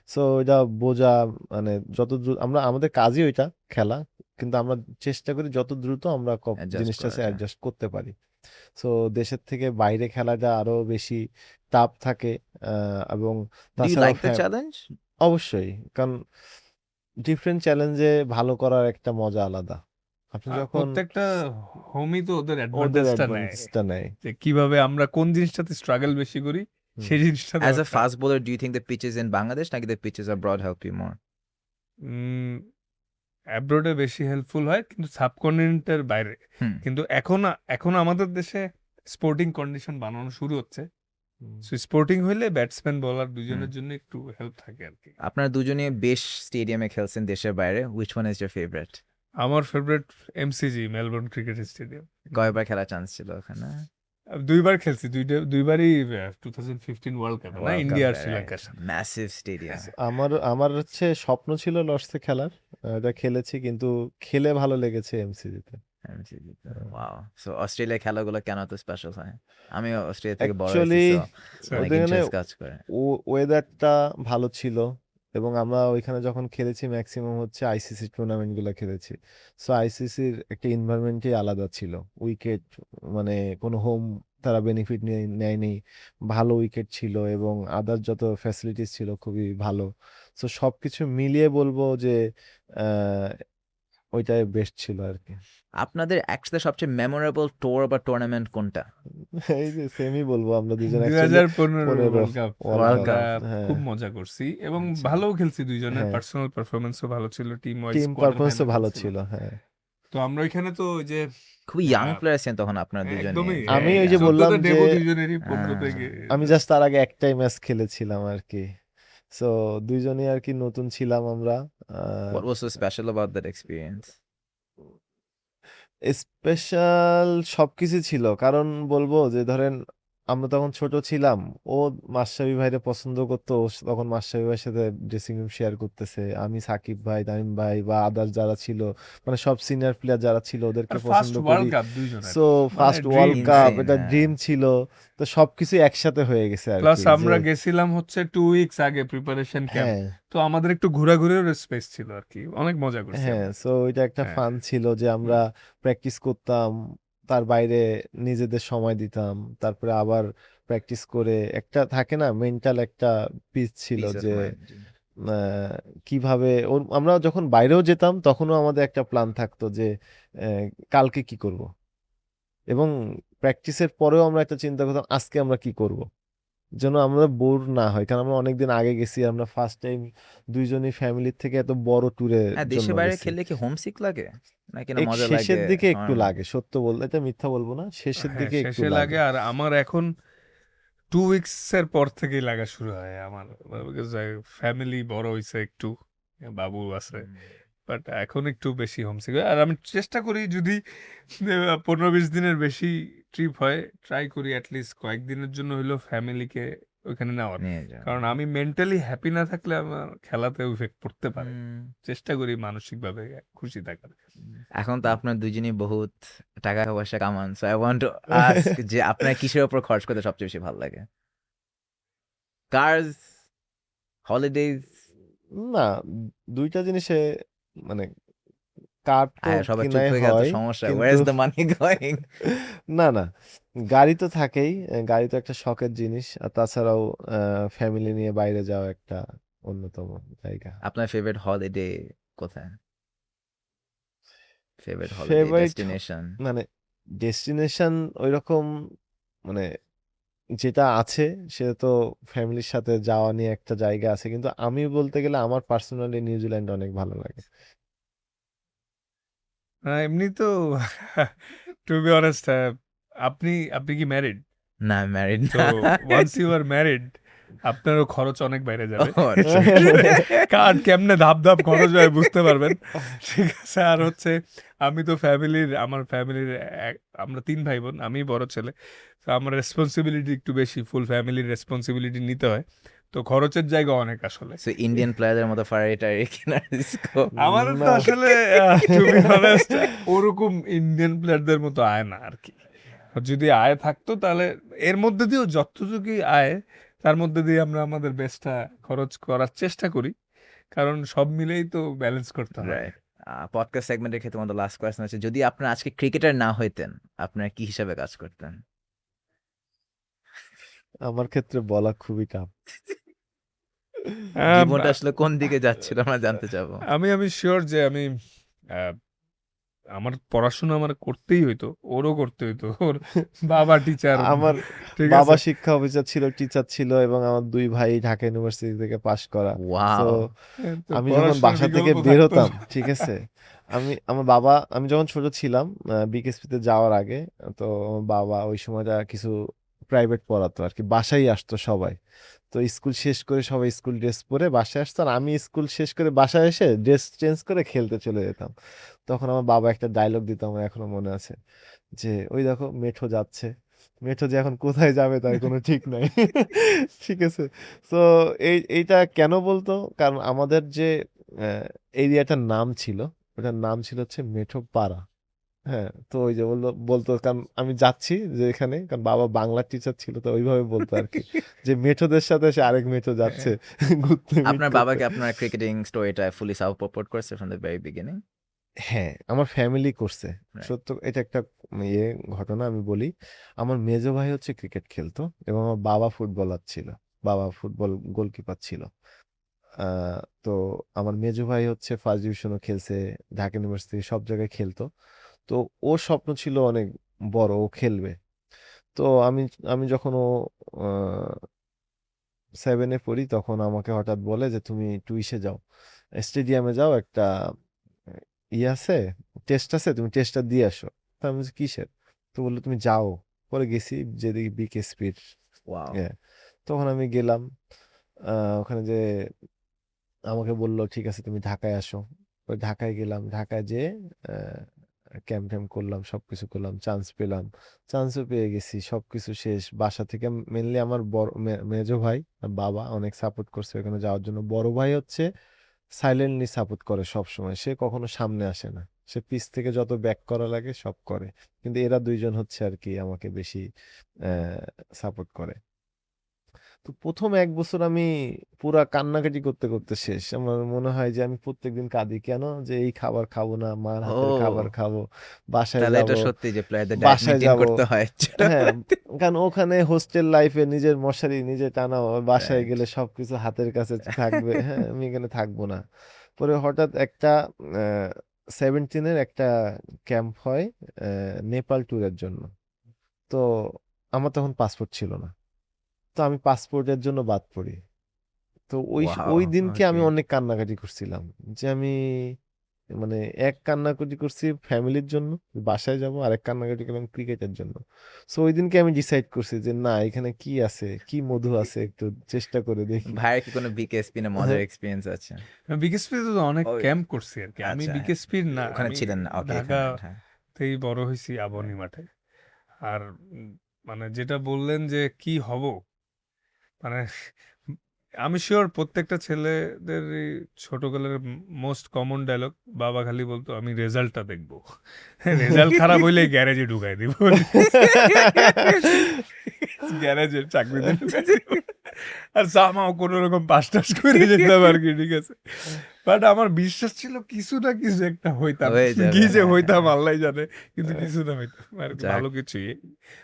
সো এটা বোঝা, মানে যত দ্রুত আমরা, আমাদের কাজই ওইটা খেলা, কিন্তু আমরা চেষ্টা করি যত দ্রুত আমরা অ্যাডজাস্ট জিনিসটা করাটা। অ্যাডজাস্ট করতে পারি। সো দেশের থেকে বাইরে খেলাটা আরো বেশি টাফ থাকে, এবং ডু ইউ তাছাড়াও লাইক দ্য চ্যালেঞ্জ? অবশ্যই, কারণ ডিফারেন্ট চ্যালেঞ্জে ভালো করার একটা মজা আলাদা। আপনি আর যখন প্রত্যেকটা হোমই তো ওদের ওদের অ্যাডভান্টেজটা নেয় অ্যাডভান্টেজটা নেয়। যে কিভাবে আমরা কোন জিনিসটাতে স্ট্রাগল বেশি করি হুম। সেই জিনিসটা As a fast bowler, do you think the pitches in Bangladesh নাকি the pitches abroad help you more? অ্যাব্রোডে বেশি হেল্পফুল হয় কিন্তু সাবকন্টিনেন্টের বাইরে হুম। কিন্তু এখন আমাদের দেশে স্পোর্টিং কন্ডিশন বানানো শুরু হচ্ছে সো স্পোর্টিং হইলে ব্যাটসম্যান বোলার দুজনের জন্য একটু হেল্প থাকে আর কি আপনারা দুজনে বেশ স্টেডিয়ামে খেলছেন দেশের বাইরে, which one is your favorite? আমার favourite MCG Melbourne cricket stadium কয়বার খেলার চান্স ছিল ওখানে? দুইবার খেলছি দুইবারই 2015 ওয়ার্ল্ড কাপ না ইন্ডিয়া আর শ্রীলঙ্কার সাথে ম্যাসিভ স্টেডিয়াম। আমার হচ্ছে স্বপ্ন ছিল লর্ডসে খেলার, এটা খেলেছি কিন্তু খেলে ভালো লেগেছে এমসিজিতে। ওয়াও, সো অস্ট্রেলিয়ার খেলাগুলো কেন এত স্পেশাল হয়? আমি অস্ট্রেলিয়া থেকে বড় Actually, হয়েছি, so অনেক ওদের ইন্টারেস্ট কাজ করে। ওয়েদারটা ভালো ছিল এবং আমরা ওইখানে যখন খেলেছি ম্যাক্সিমাম হচ্ছে আইসিসি টুর্নামেন্ট গুলো খেলেছি। সো আইসিসির একটা এনভায়রনমেন্টই আলাদা ছিল। উইকেট মানে কোনো হোম তারা বেনিফিট নেয়নি, ভালো উইকেট ছিল এবং আদার যত ফ্যাসিলিটিস ছিল খুবই ভালো। সো সবকিছু মিলিয়ে বলবো যে আহ, ওইটাই বেস্ট ছিল আর কি। আপনাদের একসাথে সবচেয়ে মেমোরেবল টুর বা টুর্নামেন্ট কোনটা? এই যে সেমই বলবো আমরা দুজন 2015 ওয়ার্ল্ড কাপ World Cup, হ্যাঁ। খুব মজা করছি এবং আচ্ছা। ভালোও খেলছি দুইজনের হ্যাঁ। পার্সোনাল পারফরমেন্সও ভালো ছিল টিম ওয়াইজ টিম পারফরমেন্সও ভালো ছিল, হ্যাঁ। তো আমরা ওইখানে তো ওই যে খুবই ইয়াং হ্যাঁ। প্লেয়ার ছিলেন তখন আপনারা দুজনে। একদমই আমি ওই যে 14 বললাম তে যে ডেবু দুইজনেরই 15 হ্যাঁ। থেকে আমি জাস্ট তার আগে একটাই ম্যাচ খেলেছিলাম আর কি। সো দুইজনই আর কি নতুন ছিলাম আমরা। What was so special about that experience? Special সবকিছু ছিল, কারণ বলবো যে ধরেন আমরা তখন ছোট ছিলাম, ও মাশরাফি ভাইরে পছন্দ করতো, ও তখন মাশরাফি ভাইয়ের সাথে ড্রেসিং রুম শেয়ার করতেছে, আমি সাকিব ভাই, তামিম ভাই বা আদার্স যারা ছিল, মানে সব সিনিয়র প্লেয়ার যারা ছিল ওদেরকে আর ফার্স্ট পছন্দ ওয়ার্ল্ড করি। কাপ দুইজনের so first dream, world cup, insane, এটা হ্যাঁ। ড্রিম ছিল, তো সবকিছু একসাথে হয়ে গেছে আর প্লাস কি। আমরা যে গেছিলাম হচ্ছে 2 উইকস আগে প্রিপারেশন ক্যাম্প হ্যাঁ তো আমাদের একটু ঘোরাঘুরির স্পেস ছিল আর কি অনেক মজা করছি হ্যাঁ, আমরা। সো ওইটা একটা হ্যাঁ। ফান ছিল যে আমরা প্র্যাকটিস করতাম, তার বাইরে নিজেদের সময় দিতাম, তারপরে আবার প্র্যাকটিস করে একটা থাকে না মেন্টাল একটা পিস ছিল Peace of যে mind. কিভাবে আমরা যখন বাইরেও যেতাম তখনও আমাদের একটা প্ল্যান থাকতো যে কালকে কি করব, এবং প্র্যাকটিসের পরেও আমরা একটা চিন্তা করতাম আজকে আমরা কি করব, যেন আমরা বোর না হয়, কারণ আমরা অনেকদিন আগে গেছি, আমরা ফার্স্ট টাইম দুইজনই ফ্যামিলির থেকে এত বড় ট্যুরে হ্যাঁ, জন্য দেশের বাইরে গেছি। খেললে কি হোমসিক লাগে নাকি না এক মজা শেষের লাগে? দিকে একটু আমার- লাগে, সত্য বলতে এটা মিথ্যা বলবো না, শেষের হ্যাঁ, দিকে একটু শেষে লাগে লাগে। আর আমার এখন 2 উইকস এর পর থেকেই লাগা শুরু হয় আমার ফ্যামিলি বড় হইছে একটু বাবু আছে বাট এখন একটু বেশি হোমসিক আর আমি চেষ্টা করি যদি 15-20 দিনের বেশি ট্রিপ হয় ট্রাই করি অ্যাটলিস্ট কয়েকদিনের জন্য হইলেও ফ্যামিলিকে ওইখানে নেওয়ার নিয়ে যাও। কারণ আমি মেন্টালি হ্যাপি না থাকলে আমার খেলাতে ইফেক্ট পড়তে পারে হুম। চেষ্টা করি মানসিকভাবে খুশি থাকার এখন তো আপনার দুজনই বহুত টাকা পয়সা কামান, so I want to ask যে আপনার কিসের উপর খরচ করতে সবচেয়ে বেশি ভালো লাগে? Cars, holidays? না, দুইটা জিনিসে মানে কার তো সবাই চুপ কিনাই হয়ে গেল, তো হয়, সমস্যা, কিন্তু where is the money going? না না, গাড়ি তো থাকেই, গাড়ি তো একটা শখের জিনিস, আর তাছাড়াও ফ্যামিলি নিয়ে বাইরে যাওয়া একটা অন্যতম জায়গা। আপনার ফেভারিট হলিডে কোথায়? Favourite holiday favourite destination? মানে ডেস্টিনেশন ওইরকম মানে যেটা আছে সেটা তো ফ্যামিলির সাথে যাওয়া নিয়ে একটা জায়গা আছে, কিন্তু আমি বলতে গেলে আমার পার্সোনালি নিউজিল্যান্ড অনেক ভালো লাগে। এমনি তো টু বি অনেস্ট আপনি আপনি কি ম্যারিড না, ম্যারিড তো ওয়ান্স ইউ আর ম্যারিড আপনারও খরচ অনেক বাইরে যাবে আচ্ছা। কার্ড কেমনে ধাপ ধাপ খরচ হয় বুঝতে পারবেন ঠিক আছে আর হচ্ছে আমি তো আমার ফ্যামিলির আমরা 3 ভাই বোন আমি বড় ছেলে তো আমার রেসপন্সিবিলিটি একটু বেশি ফুল ফ্যামিলির রেসপন্সিবিলিটি নিতে হয় তো খরচের জায়গা অনেক আসলে সো ইন্ডিয়ান প্লেয়ারদের মতো ফারারি টারি কেনার স্কোপ? আমাদের তো না। আসলে to be honest, ওরকম ইন্ডিয়ান প্লেয়ারদের মতো আয় না আর কি যদি আয় থাকতো তাহলে এর মধ্যে দিয়েও যতটুকুই আয় তার মধ্যে দিয়ে আমরা আমাদের বেস্টটা খরচ করার চেষ্টা করি কারণ সব মিলেই তো ব্যালেন্স করতে হয় রাইট। পডকাস্ট সেগমেন্টের ক্ষেত্রে আমাদের লাস্ট কোয়েশ্চেন আছে, যদি আপনার আজকে ক্রিকেটার না হইতেন আপনার কি হিসাবে কাজ করতেন? আমার ক্ষেত্রে বলা খুবই টাফ। জীবনটা আসলে কোন দিকে যাচ্ছিল আমরা জানতে চাবো। আমি শিওর যে আমি আমার পড়াশোনা আমার করতেই হইতো, ওরও করতে হইতো। ওর বাবা টিচার, আমার ঠিক বাবা আছে। শিক্ষা অফিসার ছিল, টিচার ছিল, এবং আমার 2 ভাই ঢাকা ইউনিভার্সিটি থেকে পাশ করা। সো ওয়াও, তো আমি যখন পড়াশোনার বাসা থেকে বিকল্প বের থাকতো হতাম, না। ঠিক আছে, আমার বাবা, আমি যখন ছোট ছিলাম বিকেএসপিতে যাওয়ার আগে, তো আমার বাবা ওই সময়টা কিছু প্রাইভেট পড়াতো আর কি, বাসায় আসতো সবাই। তো স্কুল শেষ করে সবাই স্কুল ড্রেস পরে বাসায় আসতো, আর আমি স্কুল শেষ করে বাসায় এসে ড্রেস চেঞ্জ করে খেলতে চলে যেতাম। তখন আমার বাবা একটা ডায়লগ দিত, আমার এখনো মনে আছে, যে ওই দেখো মেঠো যাচ্ছে, মেঠো যে এখন কোথায় যাবে তার কোনো ঠিক নাই। ঠিক আছে। তো এইটা কেন বলতো, কারণ আমাদের যে এরিয়াটার নাম ছিল, ওটার নাম ছিল হচ্ছে মেঠো পাড়া। হ্যাঁ, তো ওই যে বলতো কারণ আমি যাচ্ছি যে এখানে, কারণ বাবা বাংলা টিচার ছিল, তো ওইভাবে বলতো আর কি, যে মেঠোদের সাথে সে আরেক মেঠো যাচ্ছে ঘুরতে মিট আপনার করতে। বাবাকে আপনার ক্রিকেটিং স্টোরিটা ফুলি সাপোর্ট করছে ফ্রম দ্য ভেরি বিগিনিং? হ্যাঁ, আমার ফ্যামিলি করছে। রাইট। সত্য, এটা একটা ইয়ে ঘটনা আমি বলি। আমার মেজো ভাই হচ্ছে ক্রিকেট খেলতো, এবং আমার বাবা ফুটবলার ছিল, বাবা ফুটবল গোলকিপার ছিল। তো আমার মেজো ভাই হচ্ছে ফার্স্ট ডিভিশনও খেলছে, ঢাকা ইউনিভার্সিটি সব জায়গায় খেলতো। তো ওর স্বপ্ন ছিল অনেক বড়, ও খেলবে। তো আমি আমি যখন ও 7-এ পড়ি, তখন আমাকে হঠাৎ বলে যে তুমি টুইসে যাও, স্টেডিয়ামে যাও, একটা ইয়ে আছে, টেস্ট আছে, তুমি টেস্টটা দিয়ে আসো। তা আমি বলছি, কিসের? তো বললো তুমি যাও। পরে গেছি, যেদিকে বিকেএসপির। ওয়াও, হ্যাঁ, তখন আমি গেলাম। ওখানে যে আমাকে বললো ঠিক আছে তুমি ঢাকায় আসো। ওই ঢাকায় গেলাম, ঢাকায় যে ক্যাম্প ট্যাম্প করলাম, সবকিছু করলাম, চান্স পেলাম, চান্সও পেয়ে গেছি, সবকিছু শেষ। বাসা থেকে মেনলি আমার বড় মেজো ভাই আর বাবা অনেক সাপোর্ট করছে ওখানে যাওয়ার জন্য। বড় ভাই হচ্ছে সাইলেন্টলি সাপোর্ট করে সব সময়, সে কখনো সামনে আসে না, সে পিছ থেকে যত ব্যাক করা লাগে সব করে। কিন্তু এরা দুইজন হচ্ছে আর কি আমাকে বেশি সাপোর্ট করে। তো প্রথম 1 বছর আমি পুরা কান্নাকাটি করতে করতে শেষ। আমার মনে হয় যে আমি প্রত্যেকদিন কাঁদি, কেন যে এই খাবার খাবো না, মার হাতের খাবার ও খাবো, বাসায় তাহলে যাব, এটা সত্যি যে প্লেয়ারদের ডায়েট বাসায় মেইনটেইন যাব। করতে হয় হ্যাঁ, ছোটবেলাতে। কারণ ওখানে হোস্টেল লাইফে নিজের মশারি নিজে টানা, বাসায় রাইট। গেলে সবকিছু হাতের কাছে থাকবে। হ্যাঁ, আমি এখানে থাকবো না। পরে হঠাৎ একটা 17-এর একটা ক্যাম্প হয় নেপাল ট্যুরের জন্য। তো আমার তখন পাসপোর্ট ছিল না, তো আমি পাসপোর্টের জন্য বাদ পড়ি। তো ওয়াও, ওই দিনকে আমি ওকে। অনেক কান্নাকাটি করছিলাম, যে আমি মানে এক কান্নাকাটি করছি ফ্যামিলির জন্য, বাসায় যাব, আর এক কান্নাকাটি করলাম ক্রিকেটের জন্য। সো ওই দিনকে আমি ডিসাইড করছি যে না, এখানে কি আছে, কি মধু আছে, একটু চেষ্টা করে দেখি। ভাইয়ের কি কোনো বিকেএসপি না মজার হ্যাঁ, এক্সপিরিয়েন্স আছে? বিকেএসপিতে তো অনেক ওই ক্যাম্প করছি আর কি। আমি আচ্ছা, বিকেএসপির না, ওখানে আমি ছিলেন না, ওকে, এখানে, হ্যাঁ। ঢাকাতেই বড় হয়েছি, আবনি মাঠে। আর মানে যেটা বললেন যে কি হব, মানে আমি শিওর প্রত্যেকটা ছেলেদের ছোটকালের মোস্ট কমন ডায়লগ, বাবা খালি বলতো আমি রেজাল্টটা দেখবো, রেজাল্ট খারাপ হইলে গ্যারেজে ঢুকাই দিব, গ্যারেজের চাকরিতে ঢুকাই দিব, আর সামাও কোনো রকম পাস টাস করে যেতাম আর কি, ঠিক আছে। বাট আমার বিশ্বাস ছিল কিছু না কিছু একটা হইতাম, হয়ে যাবে, কি যে হ্যাঁ, হইতাম হ্যাঁ। আল্লাহ জানে, কিন্তু কিছু না হইতাম আর কি, যাক, ভালো কিছুই।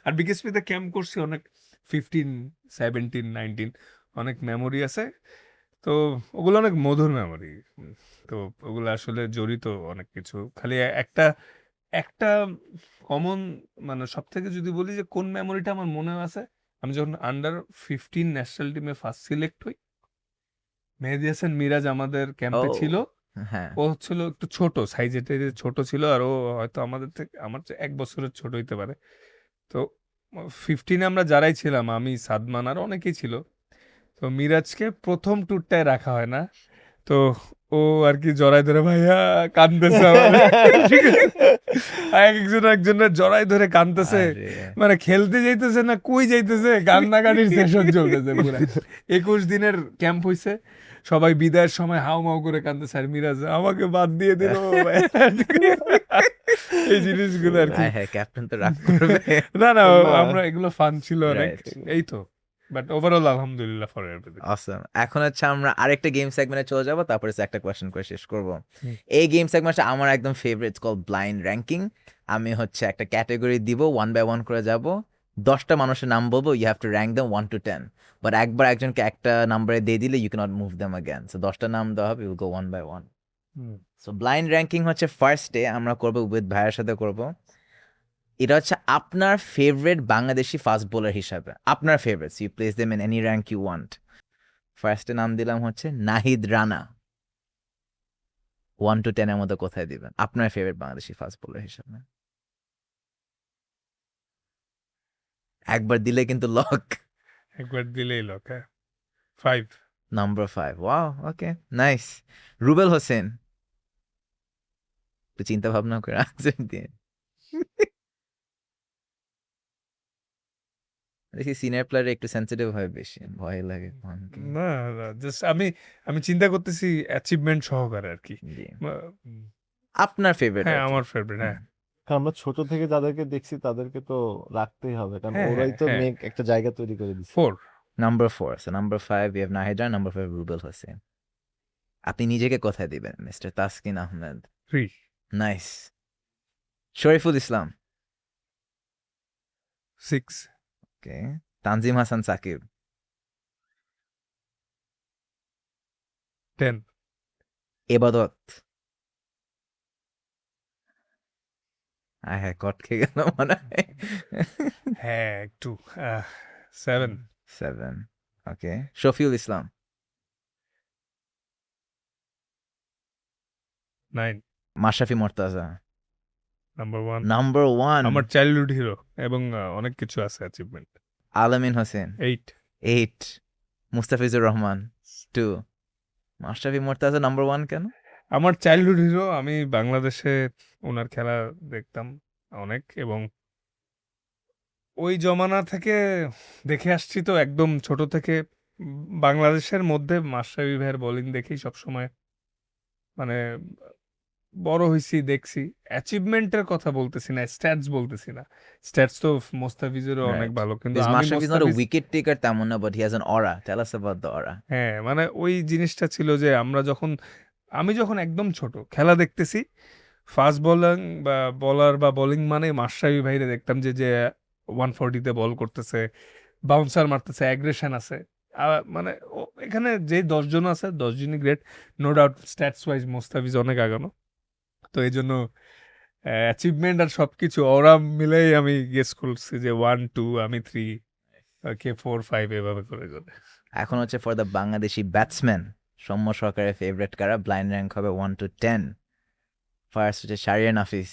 আর বিকেএসপিতে ক্যাম্প করছি অনেক, 15, 17, 19, অনেক মেমোরি আছে। তো ওগুলো অনেক মধুর মেমোরি। তো ওগুলো আসলে জড়িত অনেক কিছু। খালি একটা একটা কমন, মানে সব থেকে যদি বলি যে কোন মেমোরিটা আমার মনে আছে, আমি যখন আন্ডার 15 ন্যাশনাল টিমে ফার্স্ট সিলেক্ট হই, মেহেদী হাসান মিরাজ আমাদের ও ক্যাম্পে ছিল। হ্যাঁ, ও হচ্ছিল একটু ছোট সাইজে, ছোট ছিল, আর ও হয়তো আমাদের থেকে আমার চেয়ে 1 বছরের ছোট হইতে পারে। তো 15 আমরা যারাই ছিলাম, আমি, সাদমান, আর অনেকেই ছিল। তো মিরাজকে প্রথম ট্যুরটায় রাখা হয় না। তো ও আর কি জড়াই ধরে ভাইয়া কাঁদতেছে আমাদের, ঠিক আছে? আর একজনের জড়াই ধরে কাঁদতেছে, আরে মানে খেলতে যাইতেছে না, কই যাইতেছে, কান্নাকাটির সেশন চলতেছে পুরা। 21 দিনের ক্যাম্প হইছে, সবাই বিদায়ের সময় হাউ মাউ করে কাঁদতেছে, আর মিরাজ আমাকে বাদ দিয়ে দিল ভাইয়া, ঠিক আছে? এই জিনিসগুলো আর কি। হ্যাঁ হ্যাঁ, ক্যাপ্টেন তো রাগ করবে। না না, না, আমরা এগুলো ফান ছিল অনেক, রাইট, এই তো। বাট ওভারঅল আলহামদুলিল্লাহ ফর এভরিথিং। অসম। এখন হচ্ছে আমরা আরেকটা গেম সেগমেন্টে চলে যাব, তারপরে একটা কোয়েশ্চেন করে শেষ করব। হুম। এই গেম সেগমেন্টটা আমার একদম ফেভারিট, কল ব্লাইন্ড র্যাঙ্কিং। আমি হচ্ছে একটা ক্যাটাগরি দিব, 1 বাই 1 করে যাব, 10টা মানুষের নাম বলবো, you have to rank them 1 to 10, but একবার একজনকে একটা নাম্বারে দিয়ে দিলে you can't move them again. So 10টা নাম দেওয়া হবে, you go 1 by 1। So blind ranking হচ্ছে ফার্স্ট ডে আমরা করবো, উইথ ভাইয়ের সাথে করব। এটা হচ্ছে আপনার ফেভারিট বাংলাদেশি ফাস্ট বোলার হিসাবে, আপনার favourite, you place them in any rank you want. ফার্স্টে নাম দিলাম হচ্ছে নাহিদ রানা। 1 to 10 এর মধ্যে কোথায় দিবেন আপনার ফেভারিট বাংলাদেশি ফাস্ট বোলার হিসাবে? একবার দিলে কিন্তু লক। একবার দিলেই লক। হ্যাঁ, 5। নাম্বার 5, ওয়াও, ওকে, নাইস। রুবেল হোসেন, একটু চিন্তা ভাবনা করে আনসার দিয়ে। দেখি সিনিয়র প্লেয়ার একটু সেন্সিটিভ হয়, বেশি ভয় লাগে অনেকে। না, জাস্ট আমি চিন্তা করতেছি অ্যাচিভমেন্ট সহকারে আর কি। জি। উম, আপনার ফেভারিট? হ্যাঁ, আমার ফেভারিট। হ্যাঁ, কারণ আমরা ছোট থেকে যাদেরকে দেখছি তাদেরকে তো রাখতেই হবে, কারণ হ্যাঁ, ওরাই তো হ্যাঁ। মেক একটা জায়গা তৈরি করে দিচ্ছে। 4। Number 4, so number 5 we have Nahid Rana, number 5 Rubel Hossain. আপনি নিজেকে কোথায় দিবেন মিস্টার তাসকিন আহমেদ? 3। নাইস। শরীফুল ইসলাম, 6। ওকে। তানজিম হাসান সাকিব, 10। এবাদত, হ্যাঁ কট খেয়ে গেল মনে হয়। হ্যাঁ, একটু 7। 7, ওকে। শফিউল ইসলাম, 9। মাশরাফি মুর্তজা, নাম্বার 1। নাম্বার 1। আমার চাইল্ডহুড হিরো, এবং অনেক কিছু আছে অ্যাচিভমেন্ট। আলামিন হোসেন, 8। 8। মুস্তাফিজুর রহমান, 2। মাশরাফি মুর্তজা নাম্বার 1 কেন? আমার চাইল্ডহুড হিরো, আমি বাংলাদেশে ওনার খেলা দেখতাম অনেক, এবং ওই জমানা থেকে দেখে আসছি, তো একদম ছোট থেকে বাংলাদেশের মধ্যে মাশরাফি ভাইয়ের বোলিং দেখেই সবসময় মানে বড় হইছি, দেখছি। অ্যাচিভমেন্টের কথা বলতেছি না, স্ট্যাটস বলতেছি না। স্ট্যাটস তো মোস্তাফিজেরও অনেক Right. ভালো, কিন্তু Because আমি Mashraf is not a Mustafiz, wicket taker তেমন না, but he has an aura. Tell us about the aura. হ্যাঁ, মানে ওই জিনিসটা ছিল যে আমি যখন একদম ছোট খেলা দেখতেছি, ফাস্ট বলার বা বোলিং মানে মাশরাফি ভাইরে দেখতাম যে 140-তে বল করতেছে, বাউন্সার মারতেছে, অ্যাগ্রেশন আছে। মানে এখানে যে 10 জন আছে 10 জনই great, no doubt. Stats wise Mustafiz অনেক আগানো। তো এই জন্য অ্যাচিভমেন্ট আর সবকিছু ওরা মিলেই আমি গেস করছি যে 1 2, আমি 3, ওকে 4 5 এভাবে করে করে। এখন হচ্ছে for the Bangladeshi batsman, Soumya সরকারের ফেভারিট কারা? ব্লাইন্ড র্যাঙ্ক হবে 1 to 10। ফার্স্ট হচ্ছে শাহরিয়ার নাফিস,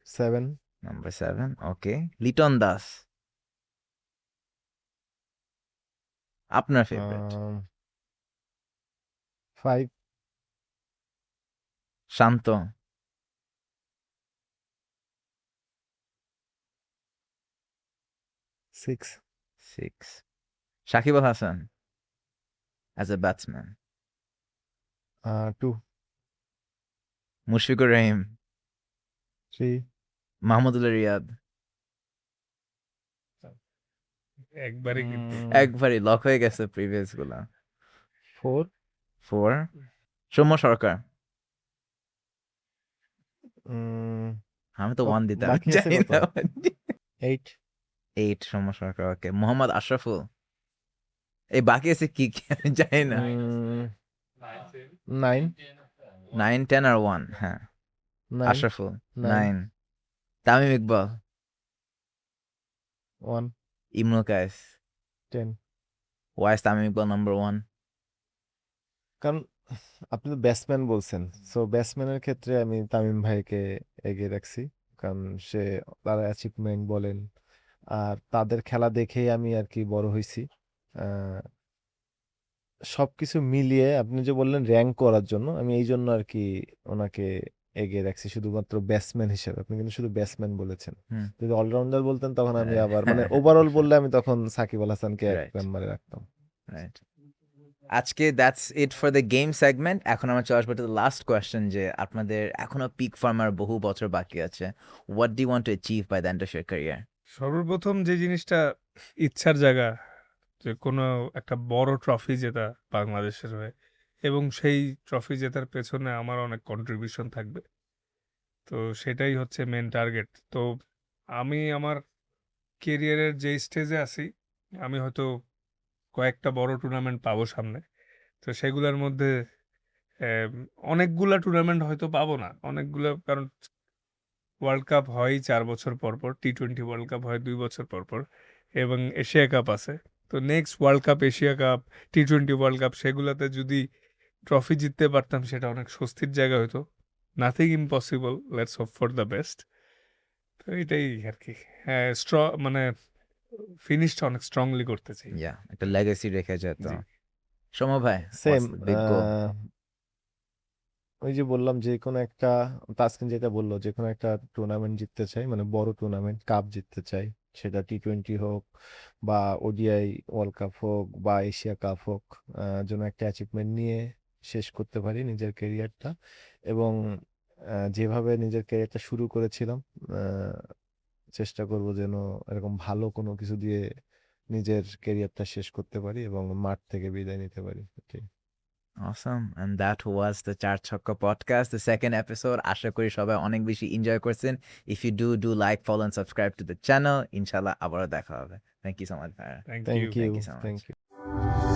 7। Number 7, okay. লিটন দাস, আপনার favourite? 5। Shanto, 6। 6। Shakib Al Hasan as a batsman, 2। Mushfiqur Rahim, 3। Mahmudullah Riyad, একবারে কিন্তু একবারই লক হয়ে গেছে প্রিভিয়াস গুলা। 4। 4। সৌম্য সরকার, আমি তো 1 দিতে বাকি আছে জানি কত? না। 8। 8 সৌম্য সরকার, ওকে। মোহাম্মদ আশরাফুল, এই বাকি আছে কি কি আমি জানি না। 9। 9 10 আর 1, হ্যাঁ। 9। আশরাফুল 9। 9। তামিম ইকবাল, 1। ইমরুল কায়েস। 10। Wise Tamim Iqbal number 1? কারণ আপনি তো ব্যাটসম্যান বলছেন, সো ব্যাটসম্যানের ক্ষেত্রে আমি তামিম ভাইকে এগিয়ে রাখছি। কারণ তার অ্যাচিভমেন্ট বলেন আর তাদের খেলা দেখেই আমি আর কি বড় হয়েছি। সবকিছু মিলিয়ে আপনি যে বললেন র্যাঙ্ক করার জন্য, আমি এই জন্য আর কি ওনাকে এগিয়ে রাখছি শুধুমাত্র ব্যাটসম্যান হিসেবে। আপনি কিন্তু শুধু ব্যাটসম্যান বলেছেন, হুম। যদি অলরাউন্ডার বলতেন তখন আমি হ্যাঁ, আবার হ্যাঁ, মানে হ্যাঁ, ওভারঅল sure. বললে আমি তখন সাকিব আল হাসানকে এক Right. নম্বরে রাখতাম। রাইট। আজকে that's it for the game segment. এখন আমরা চলে আসবো টু দ্য লাস্ট কোয়েশ্চেন, যে আপনাদের এখনো পিক ফার্মার বহু বছর বাকি আছে। What do you want to achieve by the end of your career? সর্বপ্রথম যে জিনিসটা ইচ্ছার জায়গা, যে কোনো একটা বড় ট্রফি জেতা বাংলাদেশের হয়ে, এবং সেই ট্রফি জেতার পেছনে আমার অনেক কন্ট্রিবিউশন থাকবে। তো সেটাই হচ্ছে মেন টার্গেট। তো আমি আমার কেরিয়ারের যে স্টেজে আছি, আমি হয়তো কয়েকটা বড় টুর্নামেন্ট পাবো সামনে। তো সেগুলোর মধ্যে এম অনেকগুলা টুর্নামেন্ট হয়তো পাবো না। অনেকগুলা, কারণ ওয়ার্ল্ড কাপ হয়ই ৪ বছর পর, পর। টি-20 ওয়ার্ল্ড কাপ হয় ২ বছর পর, পর। এবং এশিয়া কাপ আছে। তো next world cup, Asia cup, টি-20 ওয়ার্ল্ড কাপ, সেগুলাতে যদি ট্রফি জিততে পারতাম, সেটা অনেক স্বস্তির জায়গা হইতো। Nothing impossible, let's hope for the best. তো এটাই আরকি। হ্যাঁ, মানে ফিনিশটা অনেক স্ট্রংলি করতে চাই। ইয়া একটা লেগেসি রেখে যেত। জি। সৌম্য ভাই, same what's the big goal? ওই যে বললাম যে কোনো একটা, তাসকিন যেটা বললো যে কোনো একটা টুর্নামেন্ট জিততে চাই, মানে বড় টুর্নামেন্ট, কাপ জিততে চাই। সেটা টি-20 হোক বা ওডিআই ওয়ার্ল্ড কাপ হোক বা এশিয়া কাপ হোক, যেন একটা অ্যাচিভমেন্ট নিয়ে শেষ করতে পারি নিজের ক্যারিয়ারটা। এবং যেভাবে নিজের ক্যারিয়ারটা শুরু করেছিলাম, আহ, চেষ্টা করব যেন এরকম ভালো কোনো কিছু দিয়ে নিজের ক্যারিয়ারটা শেষ করতে পারি এবং মাঠ থেকে বিদায় নিতে পারি। এটাই। Awesome. And that was the চার ছক্কা podcast, the second episode. আশা করি সবাই অনেক বেশি এনজয় করছেন. If you do like, follow and subscribe to the channel. ইনশাল্লাহ আবারও দেখা হবে. Thank you so much, ভাইয়া. Thank you. Thank you, you so much. Thank you.